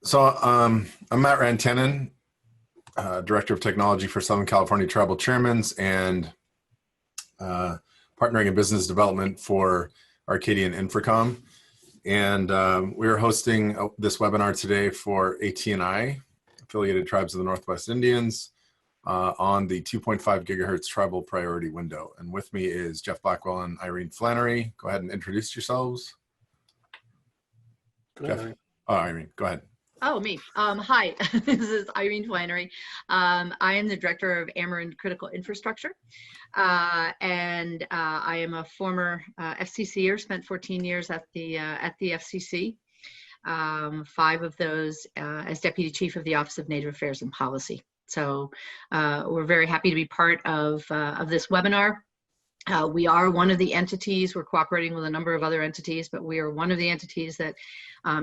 I'm Matt Rantanen, Director of Technology for Southern California Tribal Chairmans and Partnering in Business Development for Arcadian Infracom. And we're hosting this webinar today for ATNI, Affiliated Tribes of the Northwest Indians, on the 2.5 gigahertz tribal priority window. And with me is Jeff Blackwell and Irene Flannery. Go ahead and introduce yourselves. Go ahead, Irene. Oh, Irene, go ahead. Oh, me. Hi, this is Irene Flannery. I am the Director of Ameren Critical Infrastructure. I am a former FCCer, spent 14 years at the FCC, 5 of those as Deputy Chief of the Office of Native Affairs and Policy. So we're very happy to be part of this webinar. We are one of the entities, we're cooperating with a number of other entities, but we are one of the entities that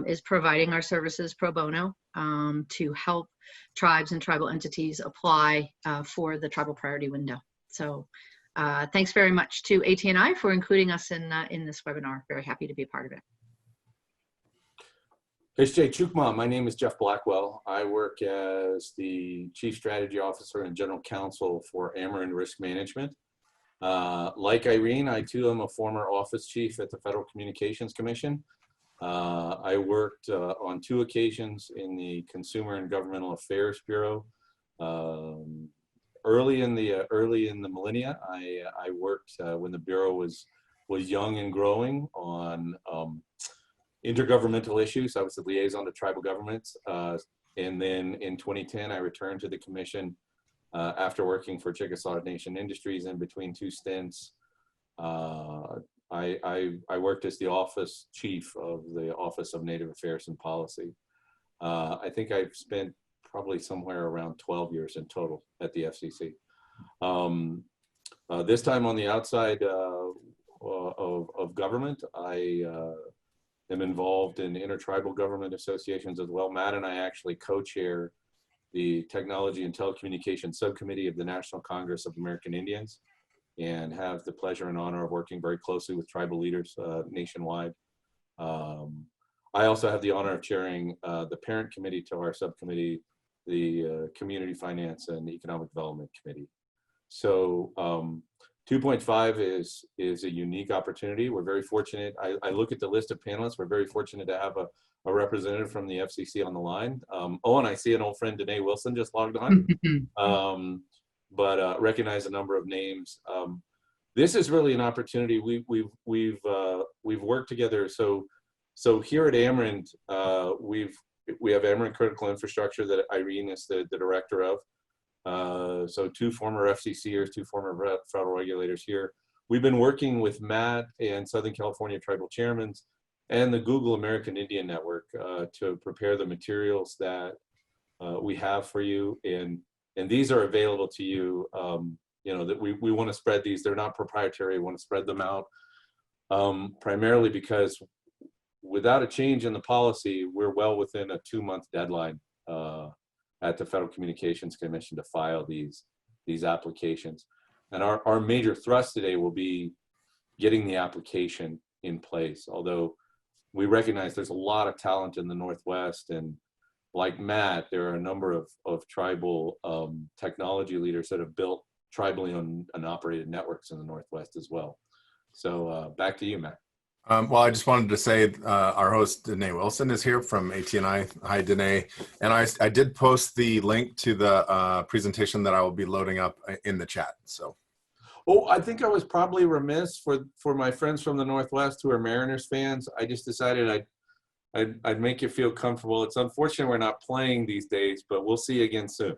is providing our services pro bono to help tribes and tribal entities apply for the tribal priority window. So thanks very much to ATNI for including us in this webinar. Very happy to be a part of it. Jay Chukma, my name is Jeff Blackwell. I work as the Chief Strategy Officer and General Counsel for Ameren Risk Management. Like Irene, I too am a former office chief at the Federal Communications Commission. I worked on 2 occasions in the Consumer and Governmental Affairs Bureau. Early in the millennia, I worked when the Bureau was young and growing on intergovernmental issues. I was the liaison to tribal governments. And then in 2010, I returned to the commission after working for Chickasaw Nation Industries in between 2 stints. I worked as the office chief of the Office of Native Affairs and Policy. I think I've spent probably somewhere around 12 years in total at the FCC. This time on the outside of government, I am involved in intertribal government associations as well. Matt and I actually co-chair the Technology and Telecommunications Subcommittee of the National Congress of American Indians, and have the pleasure and honor of working very closely with tribal leaders nationwide. I also have the honor of chairing the parent committee to our subcommittee, the Community Finance and Economic Development Committee. So 2.5 is a unique opportunity. We're very fortunate. I look at the list of panelists. We're very fortunate to have a representative from the FCC on the line. Oh, and I see an old friend, Danae Wilson, just logged on. But recognize a number of names. This is really an opportunity. We've worked together. So here at Ameren, we have Ameren Critical Infrastructure that Irene is the director of. So 2 former FCCers, 2 former federal regulators here. We've been working with Matt and Southern California Tribal Chairmen and the Google American Indian Network to prepare the materials that we have for you. And these are available to you. You know, that we want to spread these. They're not proprietary. We want to spread them out primarily because without a change in the policy, we're well within a 2-month deadline at the Federal Communications Commission to file these applications. And our major thrust today will be getting the application in place. Although we recognize there's a lot of talent in the Northwest, and like Matt, there are a number of tribal technology leaders that have built tribally owned and operated networks in the Northwest as well. So back to you, Matt. Well, I just wanted to say our host, Danae Wilson, is here from ATNI. Hi, Danae. And I did post the link to the presentation that I will be loading up in the chat. So. Oh, I think I was probably remiss for my friends from the Northwest who are Mariners fans. I just decided I'd make you feel comfortable. It's unfortunate we're not playing these days, but we'll see you again soon.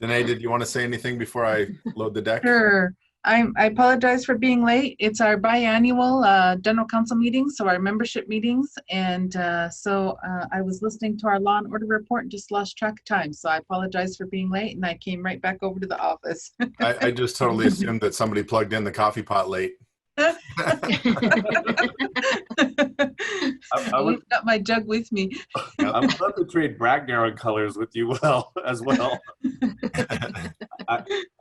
Danae, did you want to say anything before I load the deck? Sure. I apologize for being late. It's our biannual general council meeting, so our membership meetings. And so I was listening to our law and order report and just lost track of time. So I apologize for being late, and I came right back over to the office. I just totally assumed that somebody plugged in the coffee pot late. I've got my jug with me. I would love to trade Bragnar colors with you as well.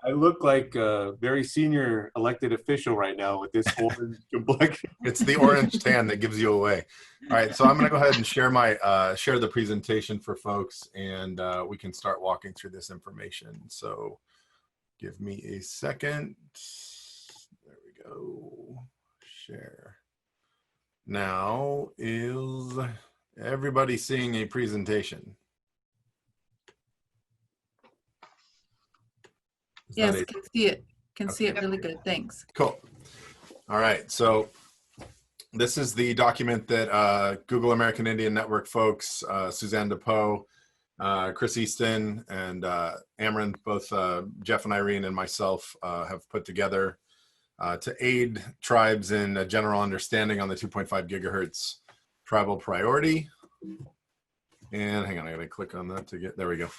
I look like a very senior elected official right now with this orange complexion. It's the orange tan that gives you away. All right, so I'm going to go ahead and share my share the presentation for folks, and we can start walking through this information. So give me a second. There we go. Share. Now, is everybody seeing a presentation? Is that Yes, a- can see it. Can see Okay. it really good. Thanks. Cool. All right, so this is the document that Google American Indian Network folks, Suzanne DePoe, Chris Easton, and Amron, both Jeff and Irene and myself have put together to aid tribes in a general understanding on the 2.5 gigahertz tribal priority. And hang on, I gotta click on that to get, there we go.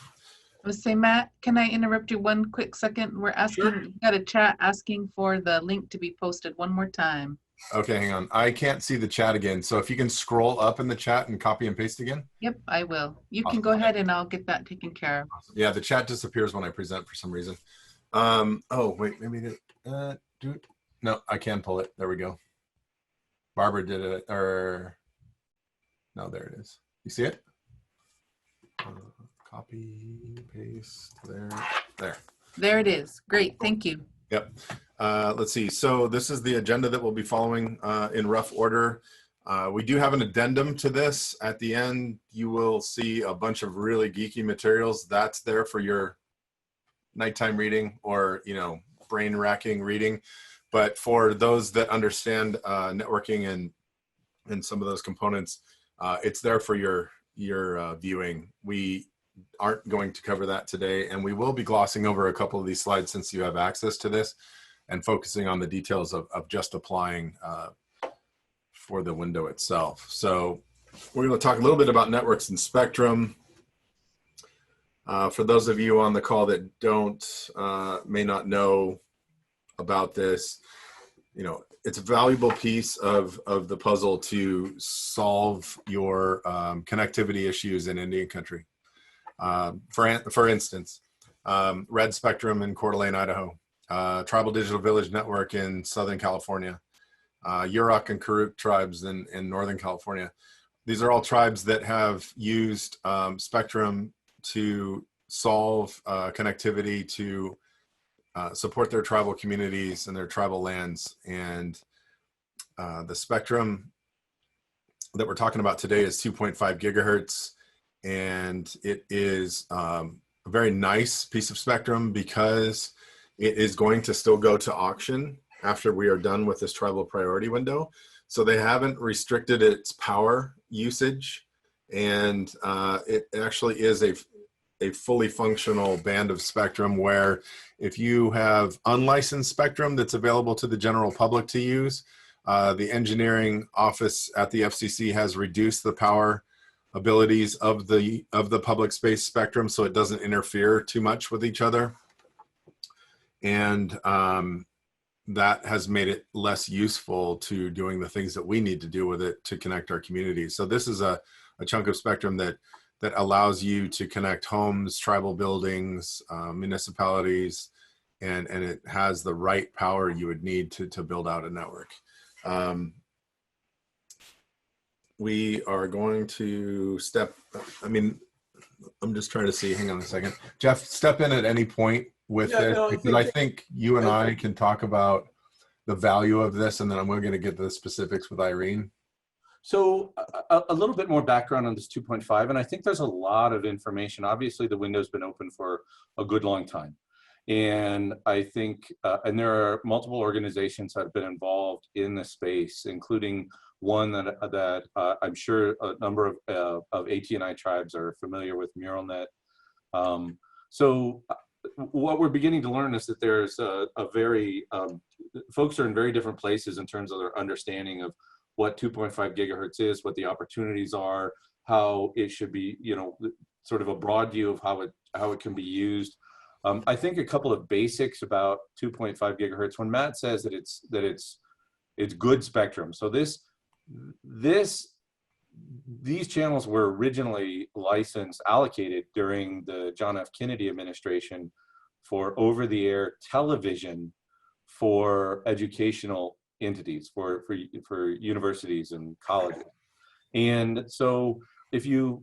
I was saying, Matt, can I interrupt you one quick second? We're asking, Sure. we got a chat asking for the link to be posted one more time. Okay, hang on. I can't see the chat again. So if you can scroll up in the chat and copy and paste again. Yep, I will. You can Awesome. go ahead and I'll get that taken care of. Yeah, the chat disappears when I present for some reason. Oh, wait, maybe no, I can pull it. There we go. Barbara did it, or no, there it is. You see it? Copy, paste, there. There it is. Great, thank you. Yep. Let's see. So this is the agenda that we'll be following in rough order. We do have an addendum to this. At the end, you will see a bunch of really geeky materials. That's there for your nighttime reading or, you know, brain racking reading. But for those that understand networking and some of those components, it's there for your viewing. We aren't going to cover that today, and we will be glossing over a couple of these slides since you have access to this and focusing on the details of just applying for the window itself. So we're going to talk a little bit about networks and spectrum. For those of you on the call that may not know about this, you know, it's a valuable piece of the puzzle to solve your connectivity issues in Indian country. For instance, Red Spectrum in Coeur d'Alene, Idaho, Tribal Digital Village Network in Southern California, Yurok and Karuk tribes in Northern California. These are all tribes that have used spectrum to solve connectivity to support their tribal communities and their tribal lands. And the spectrum that we're talking about today is 2.5 gigahertz. And it is a very nice piece of spectrum because it is going to still go to auction after we are done with this tribal priority window. So they haven't restricted its power usage. And it actually is a fully functional band of spectrum where if you have unlicensed spectrum that's available to the general public to use, the engineering office at the FCC has reduced the power abilities of the public space spectrum so it doesn't interfere too much with each other. And that has made it less useful to doing the things that we need to do with it to connect our communities. So this is a chunk of spectrum that allows you to connect homes, tribal buildings, municipalities, and it has the right power you would need to build out a network. We are going to I'm just trying to see, hang on a second. Jeff, step in at any point with this, because I think you and I can talk about the value of this, and then I'm going to get to the specifics with Irene. So a little bit more background on this 2.5, and I think there's a lot of information. Obviously, the window's been open for a good long time. And I think, and there are multiple organizations that have been involved in the space, including one that I'm sure a number of ATNI tribes are familiar with, MuralNet. So what we're beginning to learn is that there's folks are in very different places in terms of their understanding of what 2.5 gigahertz is, what the opportunities are, how it should be, you know, sort of a broad view of how it can be used. I think a couple of basics about 2.5 gigahertz. When Matt says that it's good spectrum, so these channels were originally allocated during the John F. Kennedy administration for over-the-air television for educational entities, for universities and colleges. And so if you're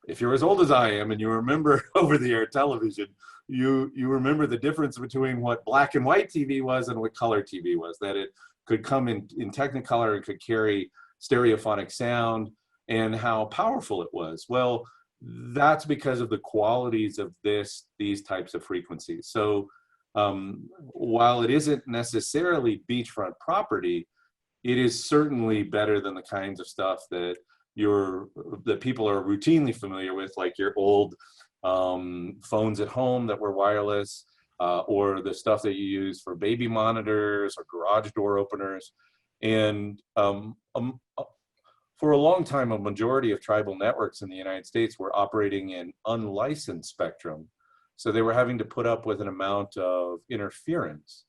as old as I am and you remember over-the-air television, you remember the difference between what black and white TV was and what color TV was, that it could come in Technicolor and could carry stereophonic sound, and how powerful it was. Well, that's because of the qualities of these types of frequencies. So while it isn't necessarily beachfront property, it is certainly better than the kinds of stuff that people are routinely familiar with, like your old phones at home that were wireless, or the stuff that you use for baby monitors or garage door openers. And for a long time, a majority of tribal networks in the United States were operating in unlicensed spectrum. So they were having to put up with an amount of interference.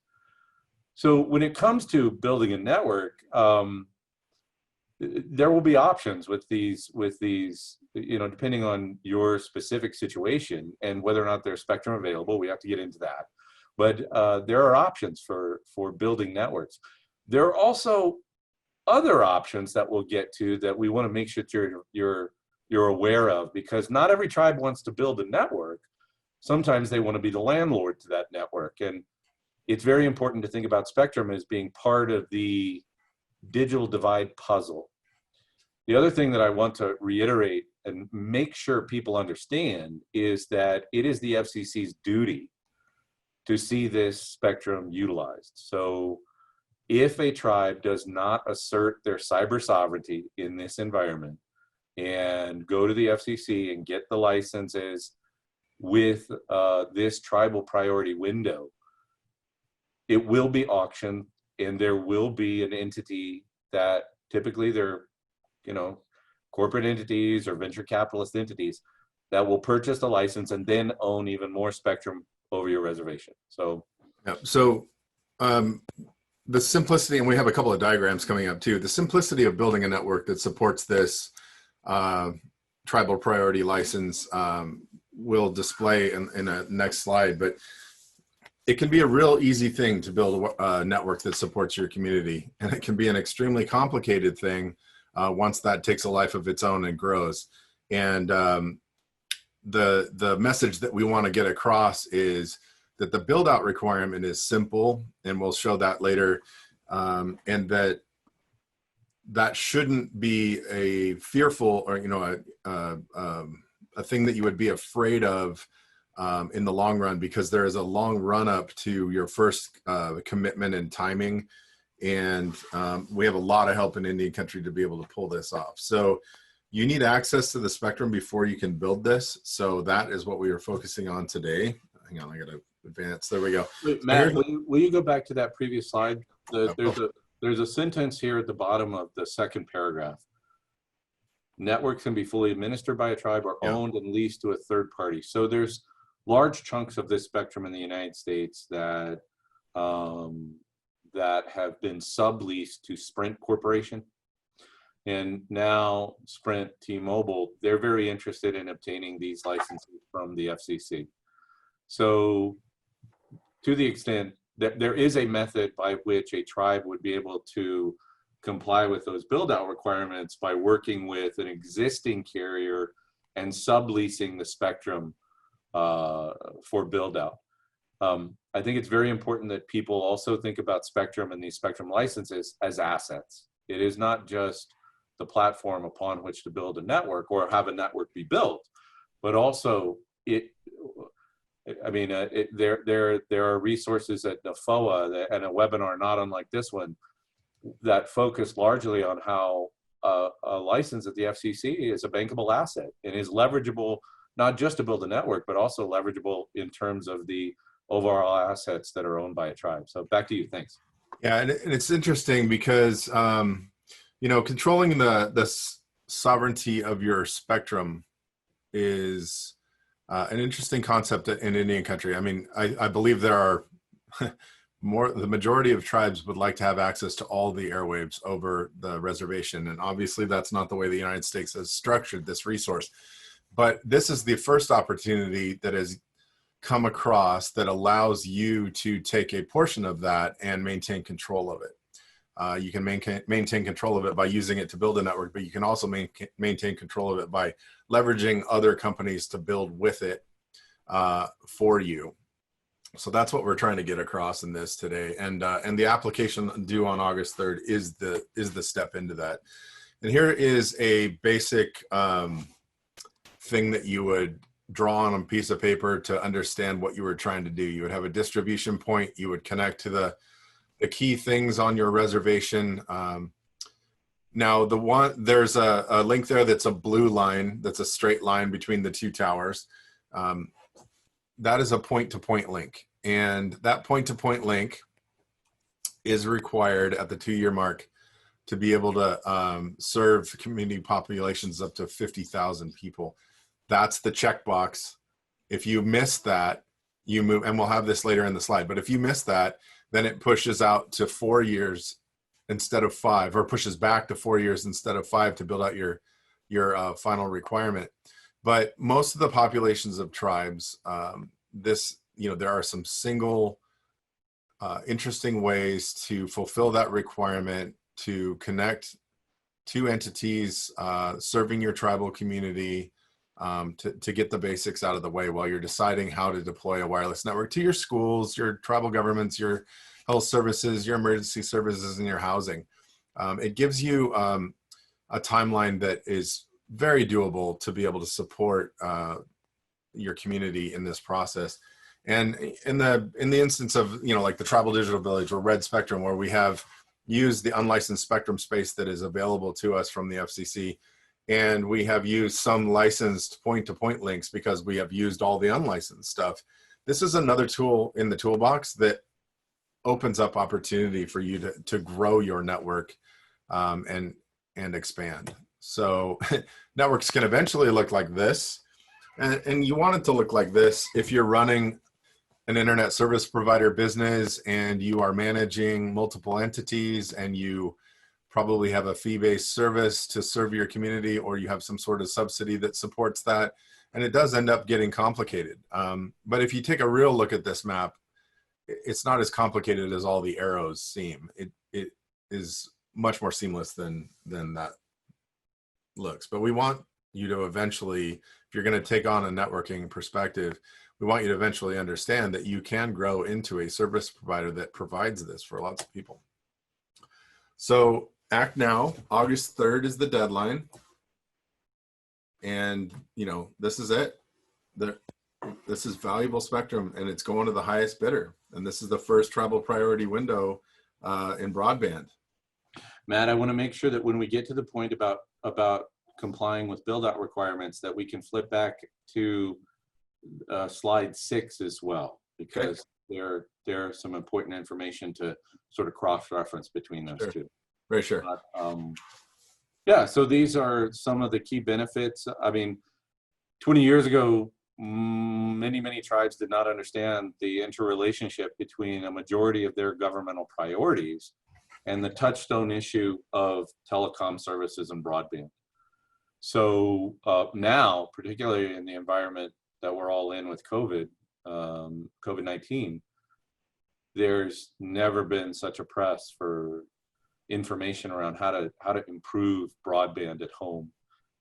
So when it comes to building a network, there will be options with these, depending on your specific situation and whether or not there's spectrum available. We have to get into that. But there are options for building networks. There are also other options that we'll get to that we want to make sure you're aware of, because not every tribe wants to build a network. Sometimes they want to be the landlord to that network. And it's very important to think about spectrum as being part of the digital divide puzzle. The other thing that I want to reiterate and make sure people understand is that it is the FCC's duty to see this spectrum utilized. So if a tribe does not assert their cyber sovereignty in this environment and go to the FCC and get the licenses with this tribal priority window, it will be auctioned, and there will be an entity that typically they're, corporate entities or venture capitalist entities that will purchase the license and then own even more spectrum over your reservation. So, yeah. So the simplicity, and we have a couple of diagrams coming up too, the simplicity of building a network that supports this tribal priority license will display in a next slide, but it can be a real easy thing to build a network that supports your community, and it can be an extremely complicated thing once that takes a life of its own and grows. And the message that we want to get across is that the build out requirement is simple, and we'll show that later, and that shouldn't be a fearful or a thing that you would be afraid of in the long run, because there is a long run up to your first commitment and timing. And we have a lot of help in Indian country to be able to pull this off. So you need access to the spectrum before you can build this. So that is what we are focusing on today. Hang on, I got to advance. There we go. Wait, Matt, will you go back to that previous slide? There's a sentence here at the bottom of the second paragraph. Networks can be fully administered by a tribe or owned and leased to a third party. So there's large chunks of this spectrum in the United States that have been subleased to Sprint Corporation. And now Sprint, T-Mobile, they're very interested in obtaining these licenses from the FCC. So to the extent that there is a method by which a tribe would be able to comply with those build-out requirements by working with an existing carrier and subleasing the spectrum for build-out. I think it's very important that people also think about spectrum and these spectrum licenses as assets. It is not just the platform upon which to build a network or have a network be built, but also there are resources at NAFOA and a webinar not unlike this one that focus largely on how a license at the FCC is a bankable asset and is leverageable not just to build a network, but also leverageable in terms of the overall assets that are owned by a tribe. So back to you, thanks. Yeah, and it's interesting because controlling the sovereignty of your spectrum is an interesting concept in Indian country. I mean, I believe there are the majority of tribes would like to have access to all the airwaves over the reservation. And obviously that's not the way the United States has structured this resource. But this is the first opportunity that is come across that allows you to take a portion of that and maintain control of it. You can maintain control of it by using it to build a network, but you can also maintain control of it by leveraging other companies to build with it for you. So that's what we're trying to get across in this today. And the application due on August 3rd is the step into that. And here is a basic thing that you would draw on a piece of paper to understand what you were trying to do. You would have a distribution point. You would connect to the key things on your reservation. Now, there's a link there that's a blue line, that's a straight line between the two towers. That is a point-to-point link. And that point-to-point link is required at the 2-year mark to be able to serve community populations up to 50,000 people. That's the checkbox. If you miss that, you move, and we'll have this later in the slide, but if you miss that, then it pushes out to 4 years instead of 5, or pushes back to 4 years instead of 5 to build out your final requirement. But most of the populations of tribes, there are some single interesting ways to fulfill that requirement, to connect two entities serving your tribal community, to get the basics out of the way while you're deciding how to deploy a wireless network to your schools, your tribal governments, your health services, your emergency services, and your housing. It gives you a timeline that is very doable to be able to support your community in this process. And in the instance of, like the Tribal Digital Village or Red Spectrum, where we have used the unlicensed spectrum space that is available to us from the FCC, and we have used some licensed point-to-point links because we have used all the unlicensed stuff. This is another tool in the toolbox that opens up opportunity for you to grow your network and expand. So networks can eventually look like this, and you want it to look like this if you're running an internet service provider business and you are managing multiple entities and you probably have a fee-based service to serve your community, or you have some sort of subsidy that supports that. And it does end up getting complicated. But if you take a real look at this map, it's not as complicated as all the arrows seem. It is much more seamless than that looks. But we want you to eventually, if you're going to take on a networking perspective, we want you to eventually understand that you can grow into a service provider that provides this for lots of people. So act now. August 3rd is the deadline. And, this is it. This is valuable spectrum, and it's going to the highest bidder. And this is the first tribal priority window in broadband. Matt, I want to make sure that when we get to the point about complying with build-out requirements, that we can flip back to slide 6 as well, because there are some important information to sort of cross-reference between those two. Very sure. Yeah, so these are some of the key benefits. I mean, 20 years ago, many tribes did not understand the interrelationship between a majority of their governmental priorities and the touchstone issue of telecom services and broadband. So now, particularly in the environment that we're all in with COVID-19, there's never been such a press for information around how to improve broadband at home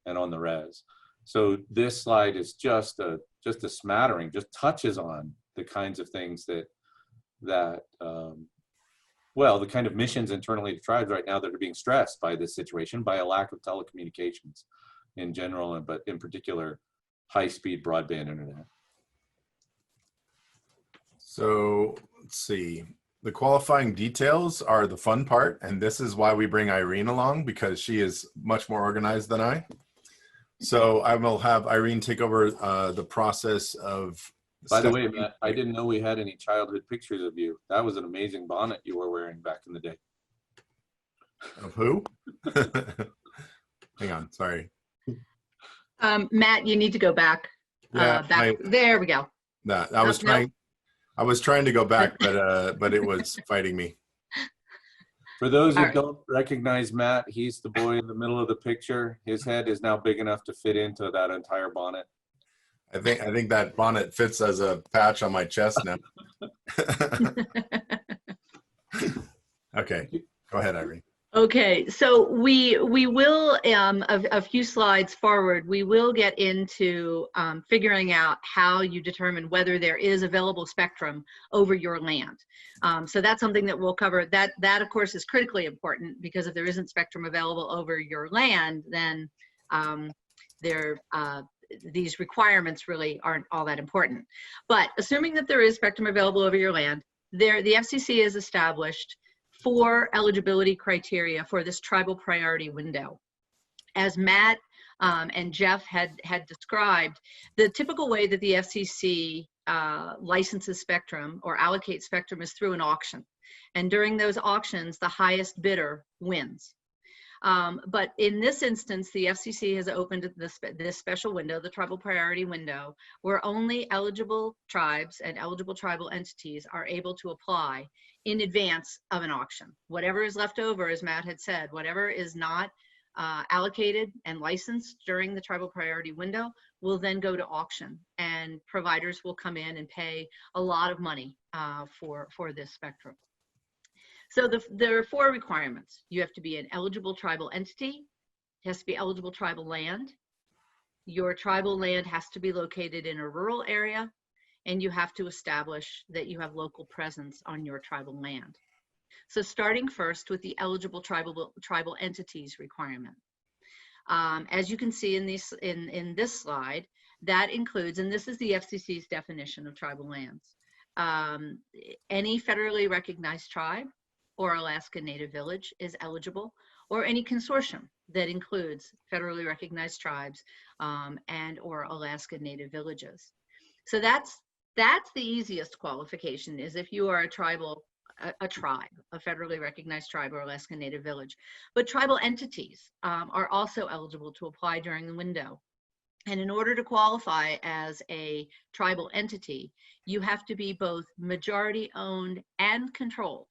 and on the res. So this slide is just a smattering, just touches on the kinds of things that the kind of missions internally to tribes right now that are being stressed by this situation, by a lack of telecommunications in general, but in particular, high-speed broadband internet. So let's see. The qualifying details are the fun part, and this is why we bring Irene along, because she is much more organized than I. So I will have Irene take over the process of. By the way, Matt, I didn't know we had any childhood pictures of you. That was an amazing bonnet you were wearing back in the day. Of who? Hang on, sorry. Matt, you need to go back. Yeah, there we go. I was trying. I was trying to go back, but it was fighting me. For those who don't recognize Matt, he's the boy in the middle of the picture. His head is now big enough to fit into that entire bonnet. I think that bonnet fits as a patch on my chest now. Okay, go ahead, Irene. Okay, so we will, a few slides forward, we will get into figuring out how you determine whether there is available spectrum over your land. So that's something that we'll cover. That of course is critically important, because if there isn't spectrum available over your land, then these requirements really aren't all that important. But assuming that there is spectrum available over your land, the FCC has established 4 eligibility criteria for this tribal priority window. As Matt and Jeff had described, the typical way that the FCC licenses spectrum or allocates spectrum is through an auction. And during those auctions, the highest bidder wins. But in this instance, the FCC has opened this special window, the tribal priority window, where only eligible tribes and eligible tribal entities are able to apply in advance of an auction. Whatever is left over, as Matt had said, whatever is not allocated and licensed during the tribal priority window will then go to auction, and providers will come in and pay a lot of money for this spectrum. So there are 4 requirements. You have to be an eligible tribal entity. It has to be eligible tribal land. Your tribal land has to be located in a rural area, and you have to establish that you have local presence on your tribal land. So starting first with the eligible tribal entities requirement. As you can see in this slide, that includes, and this is the FCC's definition of tribal lands, any federally recognized tribe or Alaska Native village is eligible, or any consortium that includes federally recognized tribes and or Alaska Native villages. So that's the easiest qualification, is if you are a tribe, a federally recognized tribe or Alaska Native village. But tribal entities are also eligible to apply during the window. And in order to qualify as a tribal entity, you have to be both majority owned and controlled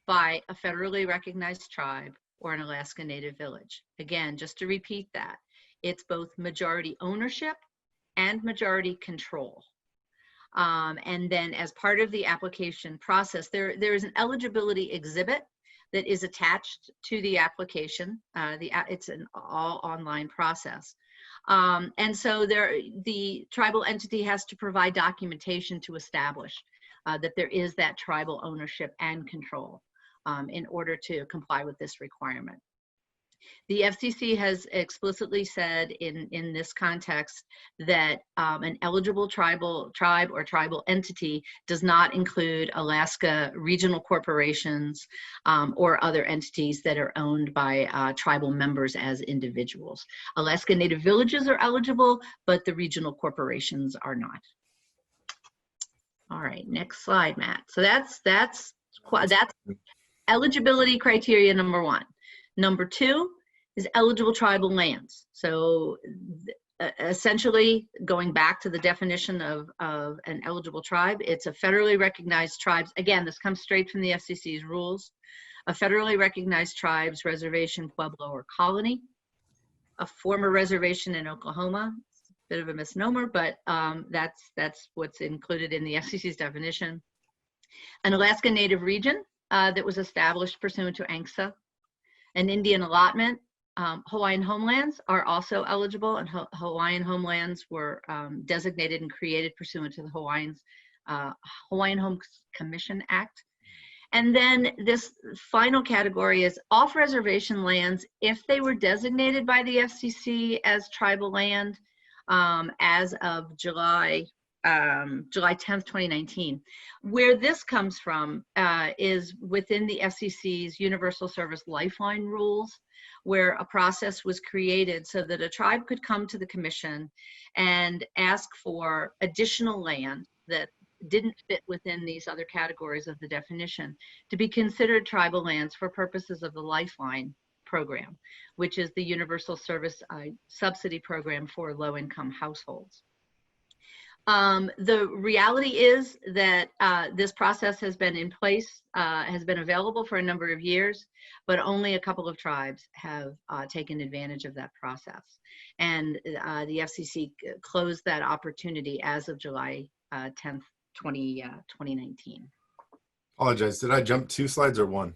by a federally recognized tribe or an Alaska Native village. Again, just to repeat that, it's both majority ownership and majority control. And then as part of the application process, there is an eligibility exhibit that is attached to the application. It's an all online process. And so the tribal entity has to provide documentation to establish that there is that tribal ownership and control in order to comply with this requirement. The FCC has explicitly said in this context that an eligible tribe or tribal entity does not include Alaska regional corporations or other entities that are owned by tribal members as individuals. Alaska Native villages are eligible, but the regional corporations are not. All right, next slide, Matt. So that's eligibility criteria number 1. Number 2 is eligible tribal lands. So essentially, going back to the definition of an eligible tribe, it's a federally recognized tribes. Again, this comes straight from the FCC's rules. A federally recognized tribes, reservation, pueblo, or colony. A former reservation in Oklahoma. It's a bit of a misnomer, but that's what's included in the FCC's definition. An Alaska Native region that was established pursuant to ANCSA. An Indian allotment. Hawaiian homelands are also eligible, and Hawaiian homelands were designated and created pursuant to the Hawaiian Home Commission Act. And then this final category is off-reservation lands if they were designated by the FCC as tribal land as of July 10th, 2019. Where this comes from is within the FCC's Universal Service Lifeline rules, where a process was created so that a tribe could come to the commission and ask for additional land that didn't fit within these other categories of the definition to be considered tribal lands for purposes of the Lifeline program, which is the Universal Service Subsidy program for low-income households. The reality is that this process has been in place, has been available for a number of years, but only a couple of tribes have taken advantage of that process. And the FCC closed that opportunity as of July 10th, 2019. Apologize. Did I jump 2 slides or 1?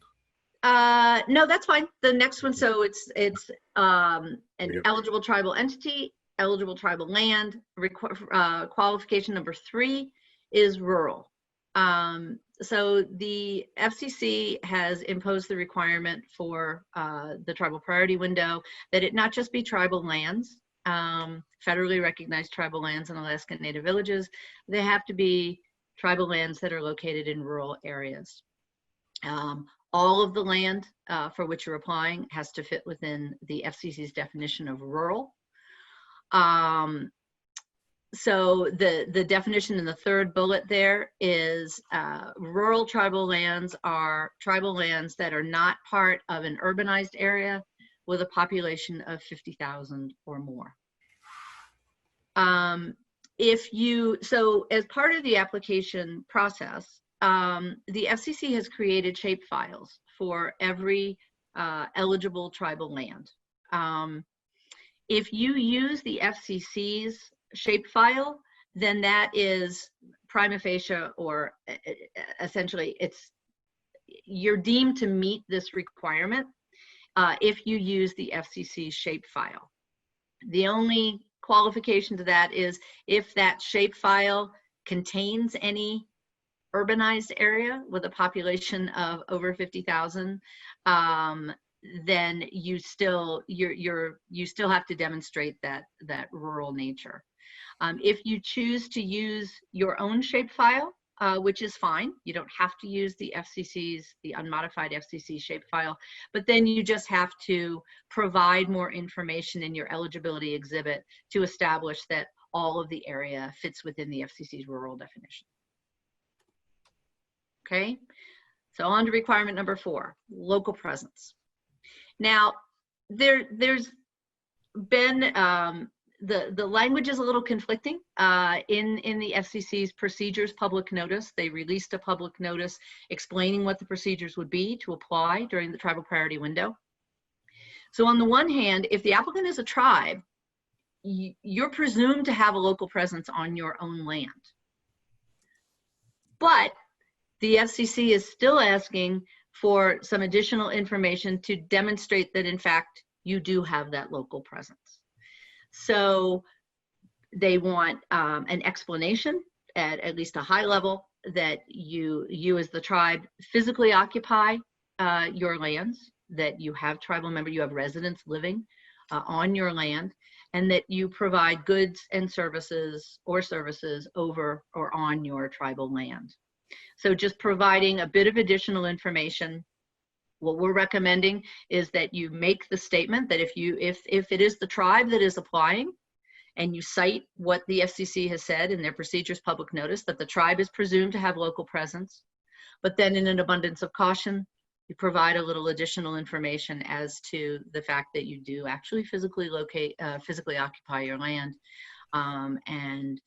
No, that's fine. The next one, so it's an Yep. eligible tribal entity, eligible tribal land. Qualification number 3 is rural. So the FCC has imposed the requirement for the tribal priority window that it not just be tribal lands, federally recognized tribal lands in Alaska Native villages. They have to be tribal lands that are located in rural areas. All of the land for which you're applying has to fit within the FCC's definition of rural. So the definition in the 3rd bullet there is rural tribal lands are tribal lands that are not part of an urbanized area with a population of 50,000 or more. So as part of the application process, the FCC has created shapefiles for every eligible tribal land. If you use the FCC's shapefile, then that is prima facie, or essentially you're deemed to meet this requirement if you use the FCC's shapefile. The only qualification to that is if that shapefile contains any urbanized area with a population of over 50,000, then you still have to demonstrate that rural nature. If you choose to use your own shapefile, which is fine, you don't have to use the unmodified FCC shapefile, but then you just have to provide more information in your eligibility exhibit to establish that all of the area fits within the FCC's rural definition. Okay, so on to requirement number 4, local presence. Now, there's been, the language is a little conflicting in the FCC's procedures public notice. They released a public notice explaining what the procedures would be to apply during the tribal priority window. So on the one hand, if the applicant is a tribe, you're presumed to have a local presence on your own land. But the FCC is still asking for some additional information to demonstrate that, in fact, you do have that local presence. So they want an explanation at least a high level that you as the tribe physically occupy your lands, that you have tribal members, you have residents living on your land, and that you provide goods and services over or on your tribal land. So just providing a bit of additional information. What we're recommending is that you make the statement that if it is the tribe that is applying, and you cite what the FCC has said in their procedures public notice, that the tribe is presumed to have local presence, but then in an abundance of caution, you provide a little additional information as to the fact that you do actually physically occupy your land, and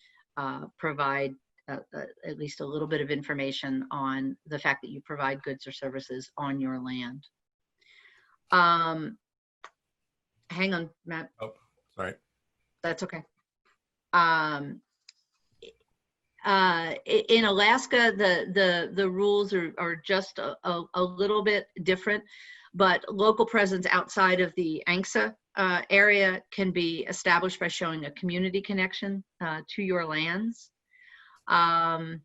provide at least a little bit of information on the fact that you provide goods or services on your land. Hang on, Matt. Oh, sorry. That's okay. In Alaska, the rules are just a little bit different, but local presence outside of the ANCSA area can be established by showing a community connection to your lands. And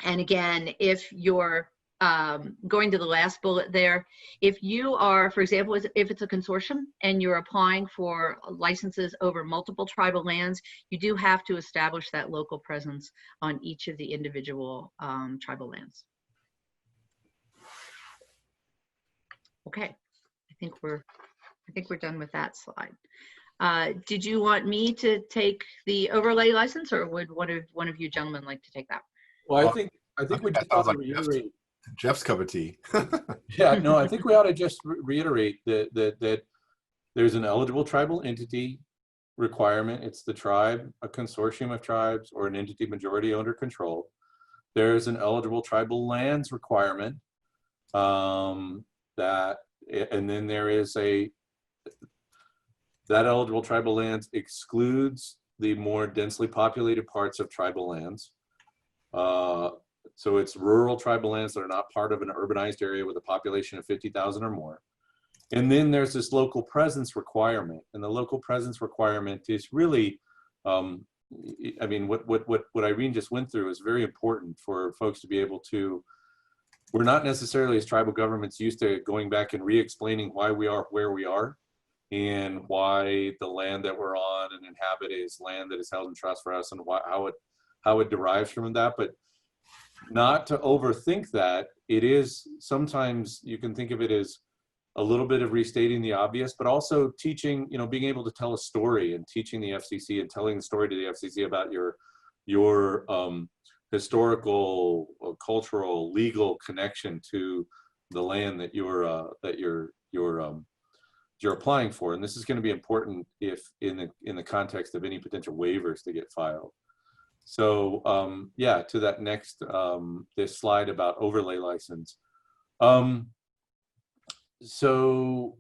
again, if you're going to the last bullet there, if you are, for example, if it's a consortium and you're applying for licenses over multiple tribal lands, you do have to establish that local presence on each of the individual tribal lands. Okay, I think we're done with that slide. Did you want me to take the overlay license, or would one of you gentlemen like to take that? Well, I think we just ought to reiterate. Jeff's cup of tea. Yeah, no, I think we ought to just reiterate that there's an eligible tribal entity requirement. It's the tribe, a consortium of tribes, or an entity majority owned or controlled. There's an eligible tribal lands requirement and then there is that eligible tribal lands excludes the more densely populated parts of tribal lands. So it's rural tribal lands that are not part of an urbanized area with a population of 50,000 or more. And then there's this local presence requirement, and the local presence requirement is really, I mean, what Irene just went through is very important for folks to be able to. We're not necessarily, as tribal governments, used to going back and re-explaining why we are where we are, and why the land that we're on and inhabit is land that is held in trust for us, and how it derives from that. But not to overthink that. It is sometimes you can think of it as a little bit of restating the obvious, but also teaching, you know, being able to tell a story and teaching the FCC and telling the story to the FCC about your historical, cultural, legal connection to the land that you're applying for. And this is going to be important if in the context of any potential waivers to get filed. So yeah, to that next this slide about overlay license. So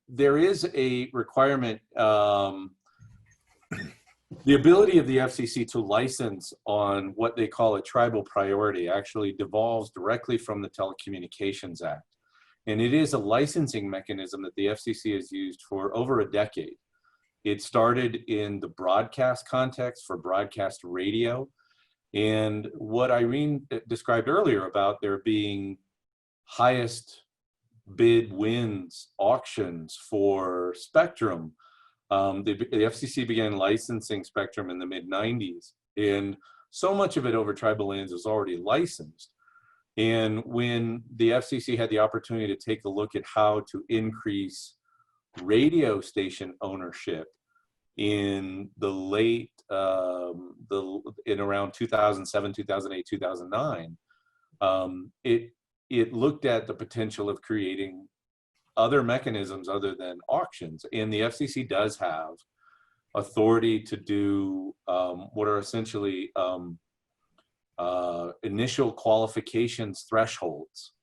there is a requirement, the ability of the FCC to license on what they call a tribal priority actually devolves directly from the Telecommunications Act. And it is a licensing mechanism that the FCC has used for over a decade. It started in the broadcast context for broadcast radio. And what Irene described earlier about there being highest bid wins auctions for spectrum, the FCC began licensing spectrum in the mid-90s, and so much of it over tribal lands was already licensed. And when the FCC had the opportunity to take a look at how to increase radio station ownership in the late, in around 2007, 2008, 2009, it looked at the potential of creating other mechanisms other than auctions. And the FCC does have authority to do what are essentially initial qualifications thresholds.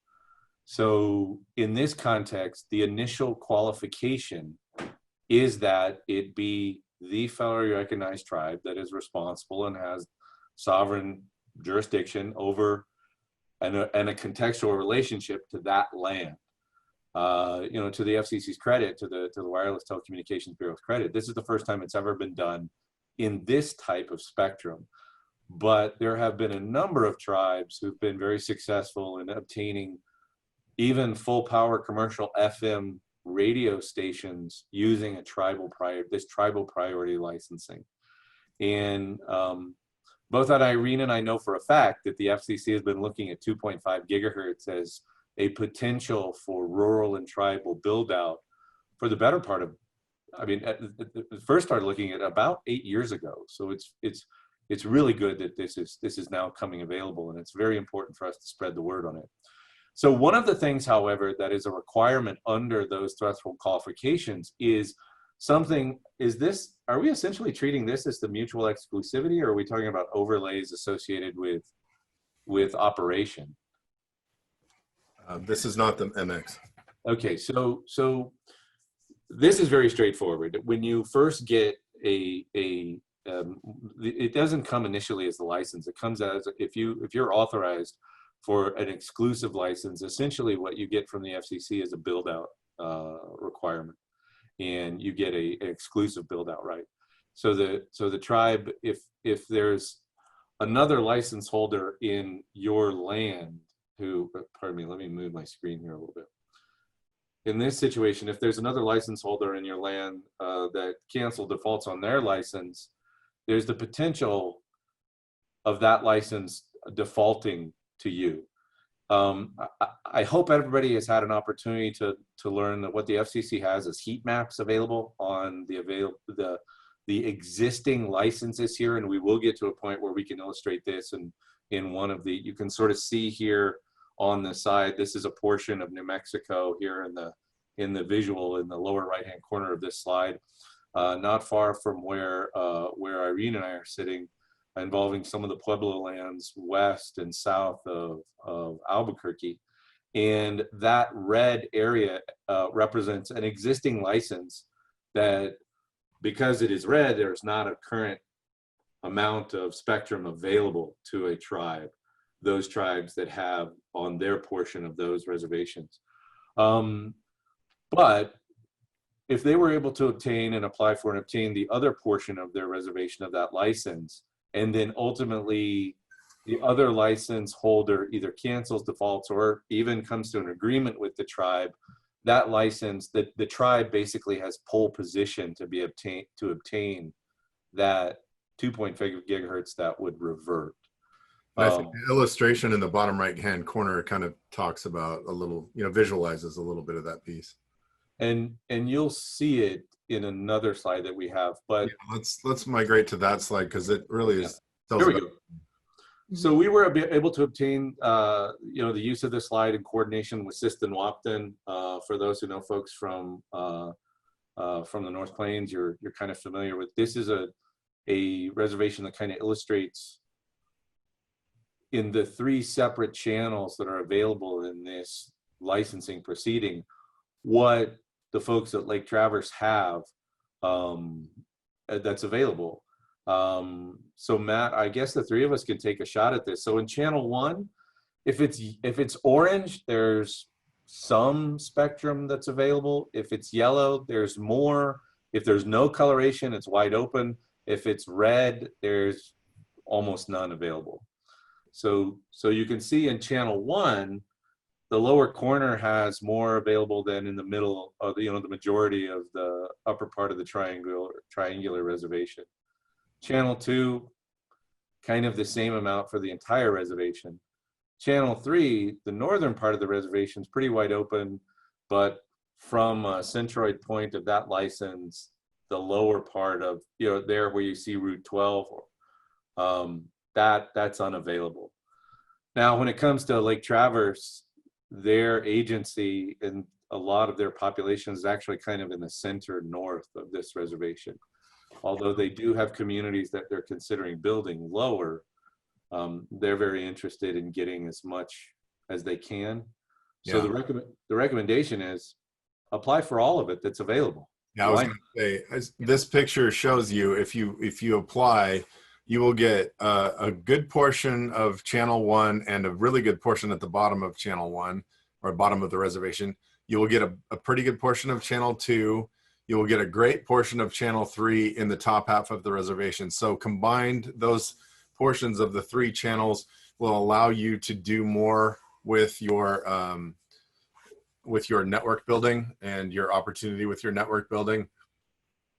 So in this context, the initial qualification is that it be the federally recognized tribe that is responsible and has sovereign jurisdiction over and a contextual relationship to that land. You know, to the FCC's credit, to the Wireless Telecommunications Bureau's credit, this is the first time it's ever been done in this type of spectrum. But there have been a number of tribes who've been very successful in obtaining even full power commercial FM radio stations using a tribal priority licensing. And both Irene and I know for a fact that the FCC has been looking at 2.5 gigahertz as a potential for rural and tribal build out for the better part of, I mean, first started looking at about 8 years ago. So it's really good that this is now coming available, and it's very important for us to spread the word on it. So one of the things, however, that is a requirement under those threshold qualifications is something, are we essentially treating this as the mutual exclusivity, or are we talking about overlays associated with operation? This is not the MX. Okay, so this is very straightforward. When you first get it doesn't come initially as the license. It comes as if you're authorized for an exclusive license. Essentially, what you get from the FCC is a build out requirement, and you get an exclusive build out right. So the tribe, if there's another license holder in your land who, pardon me, let me move my screen here a little bit. In this situation, if there's another license holder in your land that defaults on their license, there's the potential of that license defaulting to you. I hope everybody has had an opportunity to learn that what the FCC has is heat maps available on the existing licenses here, and we will get to a point where we can illustrate this in one of the, you can sort of see here on the side, this is a portion of New Mexico here in the visual in the lower right hand corner of this slide. not far from where Irene and I are sitting, involving some of the Pueblo lands west and south of Albuquerque. And that red area represents an existing license that, because it is red, there's not a current amount of spectrum available to a tribe, those tribes that have on their portion of those reservations. But if they were able to obtain and apply for and obtain the other portion of their reservation of that license, and then ultimately the other license holder either cancels, defaults, or even comes to an agreement with the tribe, that license, the tribe basically has pole position to obtain that 2.5 gigahertz that would revert. And I think the illustration in the bottom right-hand corner kind of talks about a little, visualizes a little bit of that piece. And you'll see it in another slide that we have, but yeah, let's migrate to that slide because it really is. Here we go. So we were able to obtain, the use of this slide in coordination with Siston Wapton. For those who know folks from the North Plains, you're kind of familiar with. This is a reservation that kind of illustrates in the 3 separate channels that are available in this licensing proceeding what the folks at Lake Traverse have that's available. So Matt, I guess the 3 of us can take a shot at this. So in channel 1, if it's orange, there's some spectrum that's available. If it's yellow, there's more. If there's no coloration, it's wide open. If it's red, there's almost none available. So you can see in channel 1, the lower corner has more available than in the middle of the majority of the upper part of the triangular reservation. Channel 2, kind of the same amount for the entire reservation. Channel 3, the northern part of the reservation is pretty wide open, but from a centroid point of that license, the lower part of, there where you see Route 12, that's unavailable. Now, when it comes to Lake Traverse, their agency and a lot of their population is actually kind of in the center north of this reservation. Although they do have communities that they're considering building lower, they're very interested in getting as much as they can. So the recommendation is apply for all of it that's available. Yeah, I was going to say, this picture shows you if you apply, you will get a good portion of channel 1 and a really good portion at the bottom of channel 1 or bottom of the reservation. You will get a pretty good portion of channel 2. You will get a great portion of channel 3 in the top half of the reservation. So combined, those portions of the 3 channels will allow you to do more with your network building and your opportunity with your network building.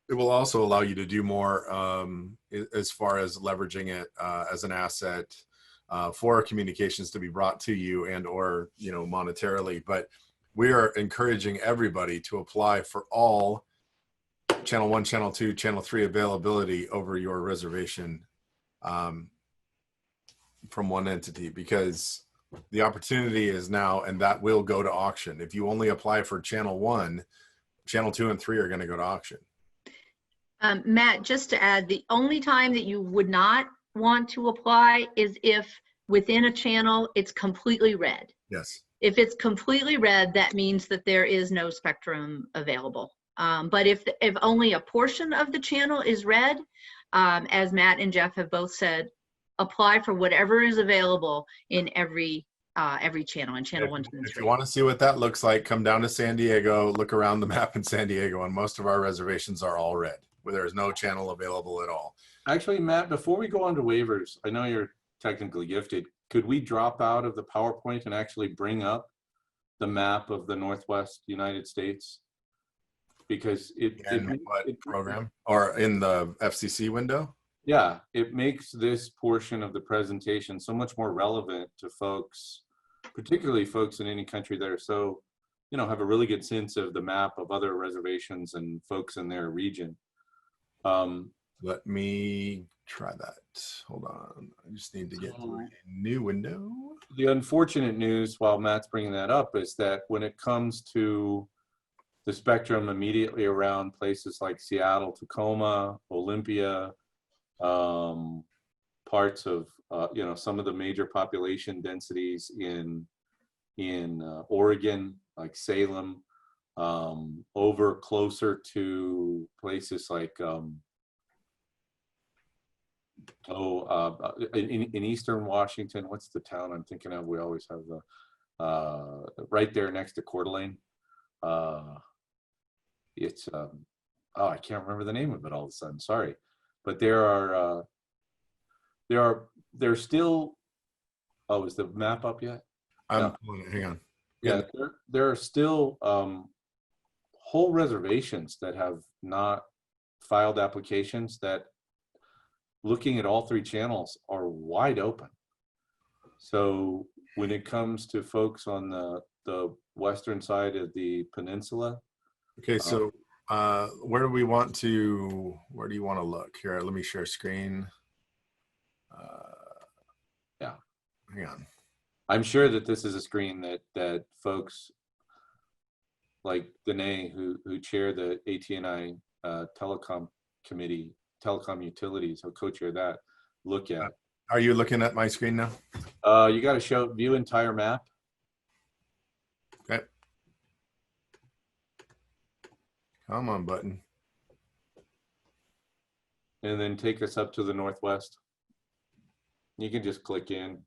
It will also allow you to do more as far as leveraging it as an asset for communications to be brought to you and or monetarily. But we are encouraging everybody to apply for all channel 1, channel 2, channel 3 availability over your reservation from one entity, because the opportunity is now, and that will go to auction. If you only apply for channel 1, channel 2 and 3 are going to go to auction. Matt, just to add, the only time that you would not want to apply is if within a channel it's completely red. Yes. If it's completely red, that means that there is no spectrum available. But if only a portion of the channel is red, as Matt and Jeff have both said, apply for whatever is available in every channel, in channel 1, 2, and 3. If you want to see what that looks like, come down to San Diego, look around the map in San Diego, and most of our reservations are all red, where there is no channel available at all. Actually, Matt, before we go on to waivers, I know you're technically gifted. Could we drop out of the PowerPoint and actually bring up the map of the Northwest United States? Because it program or in the FCC window? Yeah, it makes this portion of the presentation so much more relevant to folks, particularly folks in any country that are so, have a really good sense of the map of other reservations and folks in their region. Let me try that. Hold on. I just need to get to a new window. The unfortunate news, while Matt's bringing that up, is that when it comes to the spectrum immediately around places like Seattle, Tacoma, Olympia, parts of some of the major population densities in Oregon, like Salem, over closer to places like in Eastern Washington. What's the town I'm thinking of? We always have the right there next to Coeur d'Alene. It's I can't remember the name of it all of a sudden. Sorry, but there's still. Oh, is the map up yet? I'm pulling it. Hang on. Yeah, there are still whole reservations that have not filed applications that, looking at all three channels, are wide open. So when it comes to folks on the western side of the peninsula. Okay, so where do you want to look? Here, let me share screen. Yeah. Hang on. I'm sure that this is a screen that folks like Danae, who chair the ATNI telecom committee, telecom utilities, who co-chair that, look at. Are you looking at my screen now? You got to show view entire map. Okay. Come on, button. And then take us up to the northwest. You can just click in.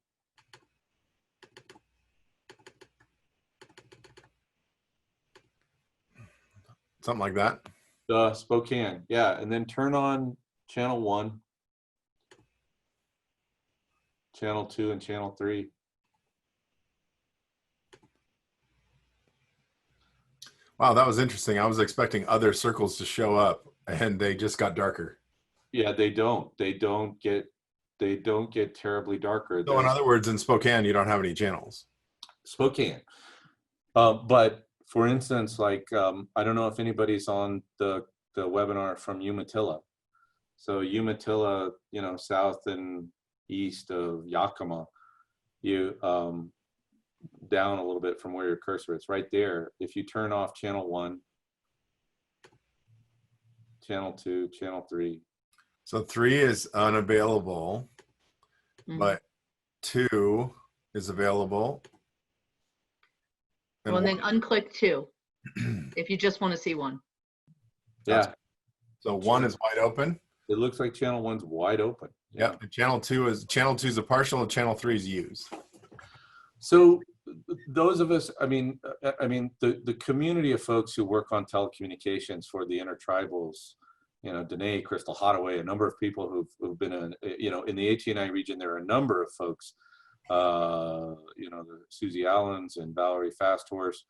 Something like that. Spokane, yeah, and then turn on channel 1, channel 2, and channel 3. Wow, that was interesting. I was expecting other circles to show up, and they just got darker. Yeah, they don't get terribly darker. So in other words, in Spokane, you don't have any channels. Spokane, but for instance, like I don't know if anybody's on the webinar from Umatilla. So Umatilla, south and east of Yakima, you down a little bit from where your cursor is, right there. If you turn off channel 1, channel 2, channel 3. So 3 is unavailable, but 2 is available. Well, and then unclick 2 if you just want to see 1. Yeah. So 1 is wide open. It looks like channel 1's wide open. Yeah. And channel 2 is a partial, and channel 3 is used. So those of us, I mean, the community of folks who work on telecommunications for the intertribals, Danae, Crystal Hottaway, a number of people who've been in the ATNI region. There are a number of folks, the Susie Allens and Valerie Fasthorse.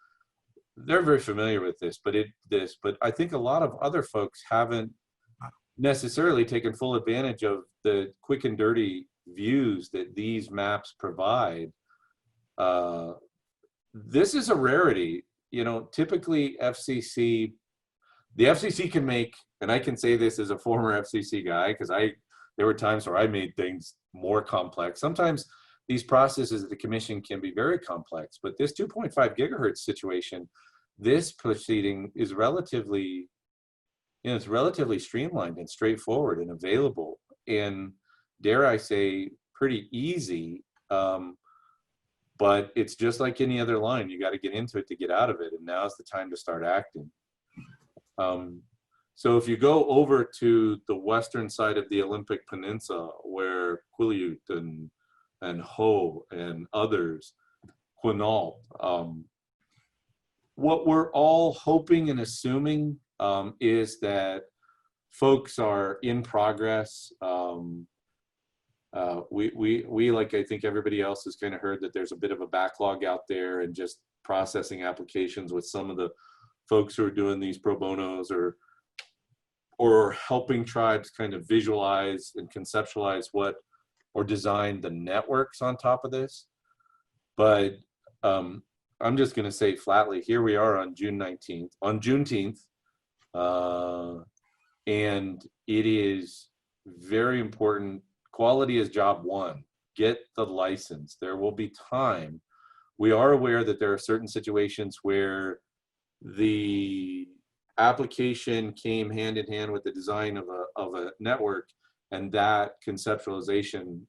They're very familiar with this, but I think a lot of other folks haven't necessarily taken full advantage of the quick and dirty views that these maps provide. This is a rarity. Typically the FCC can make, and I can say this as a former FCC guy, because there were times where I made things more complex. Sometimes these processes at the commission can be very complex, but this 2.5 gigahertz situation, this proceeding is relatively streamlined and straightforward and available, and dare I say, pretty easy. But it's just like any other line. You got to get into it to get out of it, and now's the time to start acting. So if you go over to the western side of the Olympic Peninsula, where Quileute and Ho and others, Quinault, what we're all hoping and assuming is that folks are in progress. We like, I think everybody else has kind of heard that there's a bit of a backlog out there, and just processing applications with some of the folks who are doing these pro bonos or helping tribes kind of visualize and conceptualize or design the networks on top of this. But I'm just going to say flatly, here we are on Juneteenth, and it is very important. Quality is job 1. Get the license. There will be time. We are aware that there are certain situations where the application came hand in hand with the design of a network, and that conceptualization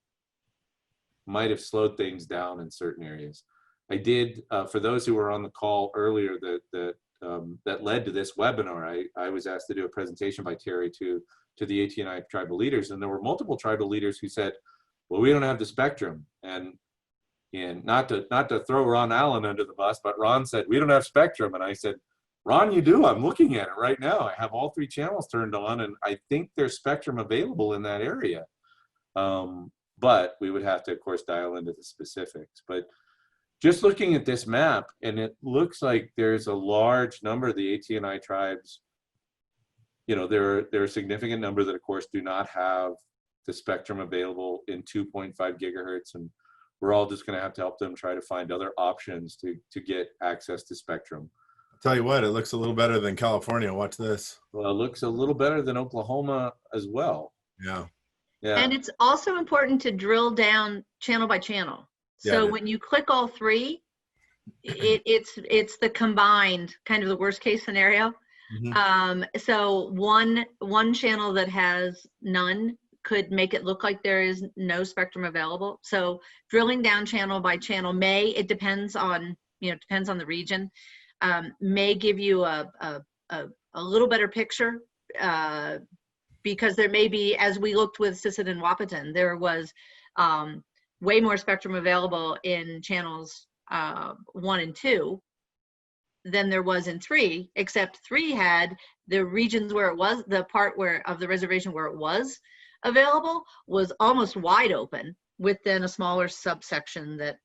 might have slowed things down in certain areas. I did, for those who were on the call earlier that led to this webinar, I was asked to do a presentation by Terry to the ATNI tribal leaders, and there were multiple tribal leaders who said, well, we don't have the spectrum. And not to throw Ron Allen under the bus, but Ron said, we don't have spectrum. And I said, Ron, you do. I'm looking at it right now. I have all 3 channels turned on, and I think there's spectrum available in that area. But we would have to, of course, dial into the specifics. But just looking at this map, and it looks like there's a large number of the ATNI tribes. You know, there are a significant number that, of course, do not have the spectrum available in 2.5 gigahertz, and we're all just going to have to help them try to find other options to get access to spectrum. Tell you what, it looks a little better than California. Watch this. Well, it looks a little better than Oklahoma as well. Yeah. Yeah. And it's also important to drill down channel by channel. So Yeah. when you click all 3, it's the combined kind of the worst case scenario. So one channel that has none could make it look like there is no spectrum available. So drilling down channel by channel it depends on, depends on the region, may give you a little better picture, because there may be, as we looked with Sisseton and Wahpeton, there was way more spectrum available in channels 1 and 2 than there was in 3, except 3 had the regions where it was, the part of the reservation where it was available was almost wide open, with then a smaller subsection that